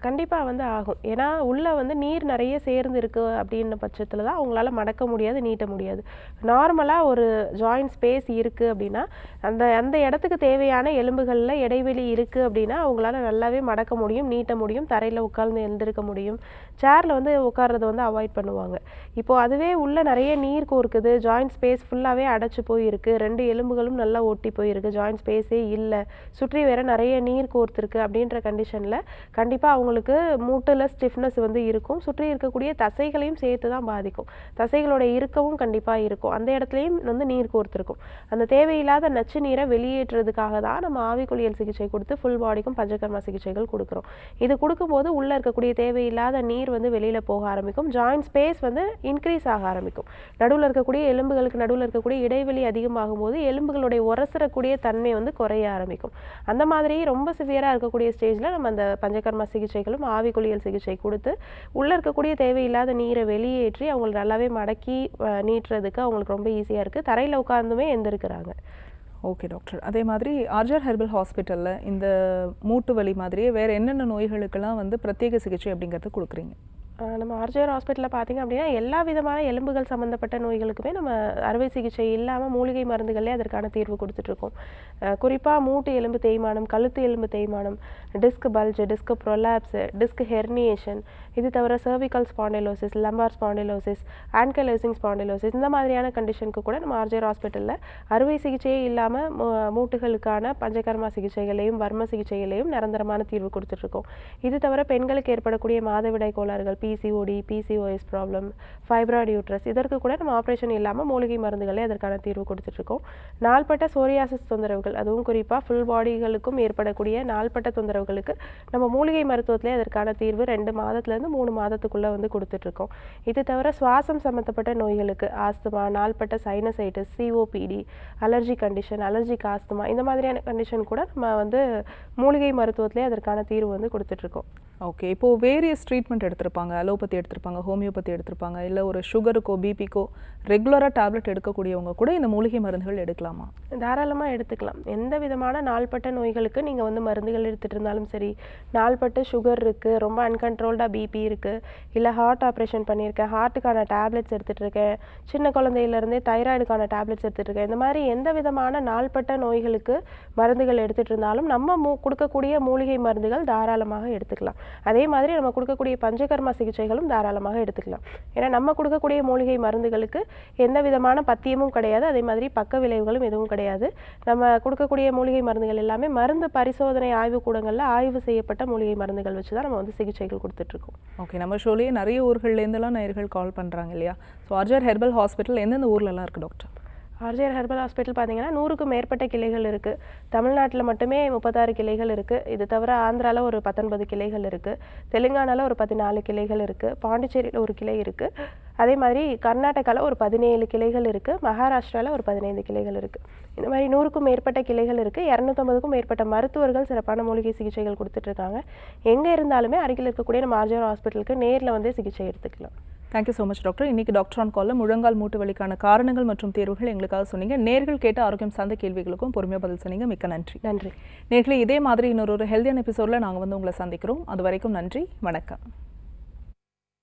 கண்டிப்பாக வந்து ஆகும். ஏன்னா உள்ளே வந்து நீர் நிறைய சேர்ந்து இருக்குது அப்படின்ற பட்சத்தில் தான் அவங்களால மடக்க முடியாது, நீட்ட முடியாது. நார்மலாக ஒரு ஜாயிண்ட் ஸ்பேஸ் இருக்குது அப்படின்னா அந்த இடத்துக்கு தேவையான எலும்புகளில் இடைவெளி இருக்குது அப்படின்னா அவங்களால நல்லாவே மடக்க முடியும், நீட்ட முடியும், தரையில் உட்கார்ந்து எழுந்திருக்க முடியும். சேரில் வந்து உட்கார்றத வந்து அவாய்ட் பண்ணுவாங்க. இப்போது அதுவே உள்ளே நிறைய நீர் கோர்க்குது, ஜாயிண்ட் ஸ்பேஸ் ஃபுல்லாகவே அடைச்சி போயிருக்கு, 2 எலும்புகளும் நல்லா ஒட்டி போயிருக்கு, ஜாயிண்ட் ஸ்பேஸே இல்லை, சுற்றி வேற நிறைய நீர் கோர்த்துருக்கு அப்படின்ற கண்டிஷனில் கண்டிப்பாக கண்டிப்பாக அவங்களுக்கு மூட்டில் ஸ்டிஃப்னஸ் வந்து இருக்கும். சுற்றி இருக்கக்கூடிய தசைகளையும் சேர்த்து தான் பாதிக்கும். தசைகளோட இறுக்கமும் கண்டிப்பாக இருக்கும். அந்த இடத்துலையும் வந்து நீர் கோர்த்துருக்கும். அந்த தேவையில்லாத நச்சு நீரை வெளியேற்றுறதுக்காக தான் நம்ம ஆவிக்குளியல் சிகிச்சை கொடுத்து ஃபுல் பாடிக்கும் பஞ்சகர்மா சிகிச்சைகள் கொடுக்குறோம். இது கொடுக்கும்போது உள்ளே இருக்கக்கூடிய தேவையில்லாத நீர் வந்து வெளியில் போக ஆரம்பிக்கும். ஜாயிண்ட் ஸ்பேஸ் வந்து இன்க்ரீஸ் ஆக ஆரம்பிக்கும். நடுவில் இருக்கக்கூடிய எலும்புகளுக்கு நடுவில் இருக்கக்கூடிய இடைவெளி அதிகமாகும் போது எலும்புகளுடைய உரசரக்கூடிய தன்மை வந்து குறைய ஆரம்பிக்கும். அந்த மாதிரி ரொம்ப சிவியராக இருக்கக்கூடிய ஸ்டேஜில் நம்ம அந்த பஞ்சகர்மா சிகிச்சைகளும் ஆவிக்குளியல் சிகிச்சை கொடுத்து உள்ளே இருக்கக்கூடிய தேவையில்லாத நீரை வெளியேற்றி அவங்களுக்கு நல்லாவே மடக்கி நீட்டுறதுக்கு அவங்களுக்கு ரொம்ப ஈஸியாக இருக்குது. தரையில் உட்கார்ந்துமே எந்திருக்கிறாங்க. Okay doctor. அதே மாதிரி ஆர்ஜர் ஹெர்பல் ஹாஸ்பிட்டலில் இந்த மூட்டு வலி மாதிரியே வேறு என்னென்ன நோய்களுக்கெல்லாம் வந்து பிரத்யேக சிகிச்சை அப்படிங்கிறது கொடுக்குறீங்க? நம்ம ஆர்ஜிஆர் ஹாஸ்பிட்டலில் பார்த்திங்க அப்படின்னா எல்லா விதமான எலும்புகள் சம்மந்தப்பட்ட நோய்களுக்குமே நம்ம அறுவை சிகிச்சை இல்லாமல் மூலிகை மருந்துகளே அதற்கான தீர்வு கொடுத்துட்ருக்கோம். குறிப்பாக மூட்டு எலும்பு தேய்மானம், கழுத்து எலும்பு தேய்மானம், disc bulge, disc prolapse, disc herniation, இது தவிர cervical spondylosis, lumbar spondylosis, ankylosing spondylosis, இந்த மாதிரியான கண்டிஷனுக்கு கூட நம்ம ஆர்ஜிஆர் ஹாஸ்பிட்டலில் அறுவை சிகிச்சையே இல்லாமல் மூட்டுகளுக்கான பஞ்சகர்மா சிகிச்சைகளையும் வர்ம சிகிச்சைகளையும் நிரந்தரமான தீர்வு கொடுத்துட்ருக்கோம். இது தவிர பெண்களுக்கு ஏற்படக்கூடிய மாதவிடாய் கோளாறுகள், PCOD, PCOS problem, fibroid uterus, இதற்கு கூட நம்ம ஆப்ரேஷன் இல்லாமல் மூலிகை மருந்துகளே அதற்கான தீர்வு கொடுத்துட்ருக்கோம். நாள்பட்ட சோரியாசிஸ் தொந்தரவுகள், அதுவும் குறிப்பாக ஃபுல் பாடிகளுக்கும் ஏற்படக்கூடிய நாள்பட்ட தொந்தரவுகளுக்கு நம்ம மூலிகை மருத்துவத்திலே அதற்கான தீர்வு 2 மாதத்துலேருந்து 3 மாதத்துக்குள்ளே வந்து கொடுத்துட்ருக்கோம். இது தவிர சுவாசம் சம்மந்தப்பட்ட நோய்களுக்கு ஆஸ்துமா, நாள்பட்ட sinusitis, COPD, allergy condition, allergic asthma, இந்த மாதிரியான கண்டிஷன் கூட நம்ம வந்து மூலிகை மருத்துவத்திலே அதற்கான தீர்வு வந்து கொடுத்துட்ருக்கோம். ஓகே. இப்போது வேரியஸ் ட்ரீட்மெண்ட் எடுத்திருப்பாங்க, அலோபதி எடுத்திருப்பாங்க, ஹோமியோபதி எடுத்திருப்பாங்க, இல்லை ஒரு சுகருக்கோ பிபிக்கோ ரெகுலராக டேப்லெட் எடுக்கக்கூடியவங்க கூட இந்த மூலிகை மருந்துகள் எடுக்கலாமா? தாராளமாக எடுத்துக்கலாம். எந்த விதமான நாள்பட்ட நோய்களுக்கு நீங்கள் வந்து மருந்துகள் எடுத்துகிட்டு இருந்தாலும் சரி, நாள்பட்ட சுகர் இருக்குது, ரொம்ப அன்கண்ட்ரோல்டாக பிபி இருக்குது, இல்லை ஹார்ட் ஆப்ரேஷன் பண்ணியிருக்கேன், ஹார்ட்டுக்கான டேப்லெட்ஸ் எடுத்துகிட்டு இருக்கேன், சின்ன குழந்தையிலேருந்தே தைராய்டுக்கான டேப்லெட்ஸ் எடுத்துகிட்டு இருக்கேன், இந்த மாதிரி எந்த விதமான நாள்பட்ட நோய்களுக்கு மருந்துகள் எடுத்துகிட்டு இருந்தாலும் நம்ம கொடுக்கக்கூடிய மூலிகை மருந்துகள் தாராளமாக எடுத்துக்கலாம். அதே மாதிரி நம்ம கொடுக்கக்கூடிய பஞ்சகர்மா சிகிச்சைகளும் தாராளமாக எடுத்துக்கலாம். ஏன்னா நம்ம கொடுக்கக்கூடிய மூலிகை மருந்துகளுக்கு எந்த விதமான பத்தியமும் கிடையாது, அதே மாதிரி பக்க விளைவுகளும் எதுவும் கிடையாது. நம்ம கொடுக்கக்கூடிய மூலிகை மருந்துகள் எல்லாமே மருந்து பரிசோதனை ஆய்வு கூடங்களில் ஆய்வு செய்யப்பட்ட மூலிகை மருந்துகள் வச்சு தான் நம்ம வந்து சிகிச்சைகள் கொடுத்துட்ருக்கோம். ஓகே. நம்ம ஷோலேயே நிறைய ஊர்கள்லேருந்துலாம் நேயர்கள் கால் பண்ணுறாங்க இல்லையா? ஸோ ஆர்ஜிஆர் ஹெர்பல் ஹாஸ்பிட்டல் எந்தெந்த ஊர்லலாம் இருக்குது டாக்டர்? ஆர்ஜிஆர் ஹெர்பல் ஹாஸ்பிட்டல் பார்த்தீங்கன்னா 100க்கும் மேற்பட்ட கிளைகள் இருக்குது. தமிழ்நாட்டில் மட்டுமே 36 கிளைகள் இருக்குது. இது தவிர ஆந்திராவில் ஒரு 19 கிளைகள் இருக்குது. தெலுங்கானாவில் ஒரு 14 கிளைகள் இருக்குது. பாண்டிச்சேரியில் ஒரு கிளை இருக்குது. அதே மாதிரி கர்நாடகாவில் ஒரு 17 கிளைகள் இருக்குது. மகாராஷ்டிராவில் ஒரு 15 கிளைகள் இருக்குது. இந்த மாதிரி 100க்கும் மேற்பட்ட கிளைகள் இருக்குது. 250க்கும் மேற்பட்ட மருத்துவர்கள் சிறப்பான மூலிகை சிகிச்சைகள் கொடுத்துட்ருக்காங்க. எங்கே இருந்தாலுமே அருகில் இருக்கக்கூடிய நம்ம ஆர்ஜிஆர் ஹாஸ்பிட்டலுக்கு நேரில் வந்து சிகிச்சை எடுத்துக்கலாம். Thank you so much doctor. இன்றைக்கி டாக்டர் ஆன் காலில் முழங்கால் மூட்டு வலிக்கான காரணங்கள் மற்றும் தேர்வுகள் எங்களுக்காக சொன்னீங்க. நேர்கள் கேட்ட ஆரோக்கியம் சார்ந்த கேள்விகளுக்கும் பொறுமையாக பதில் சொன்னீங்க. மிக்க நன்றி. நன்றி. நேர்களே, இதே மாதிரி இன்னொரு ஹெல்தியான எபிசோடில் நாங்கள் வந்து உங்களை சந்திக்கிறோம். அது வரைக்கும் நன்றி, வணக்கம்.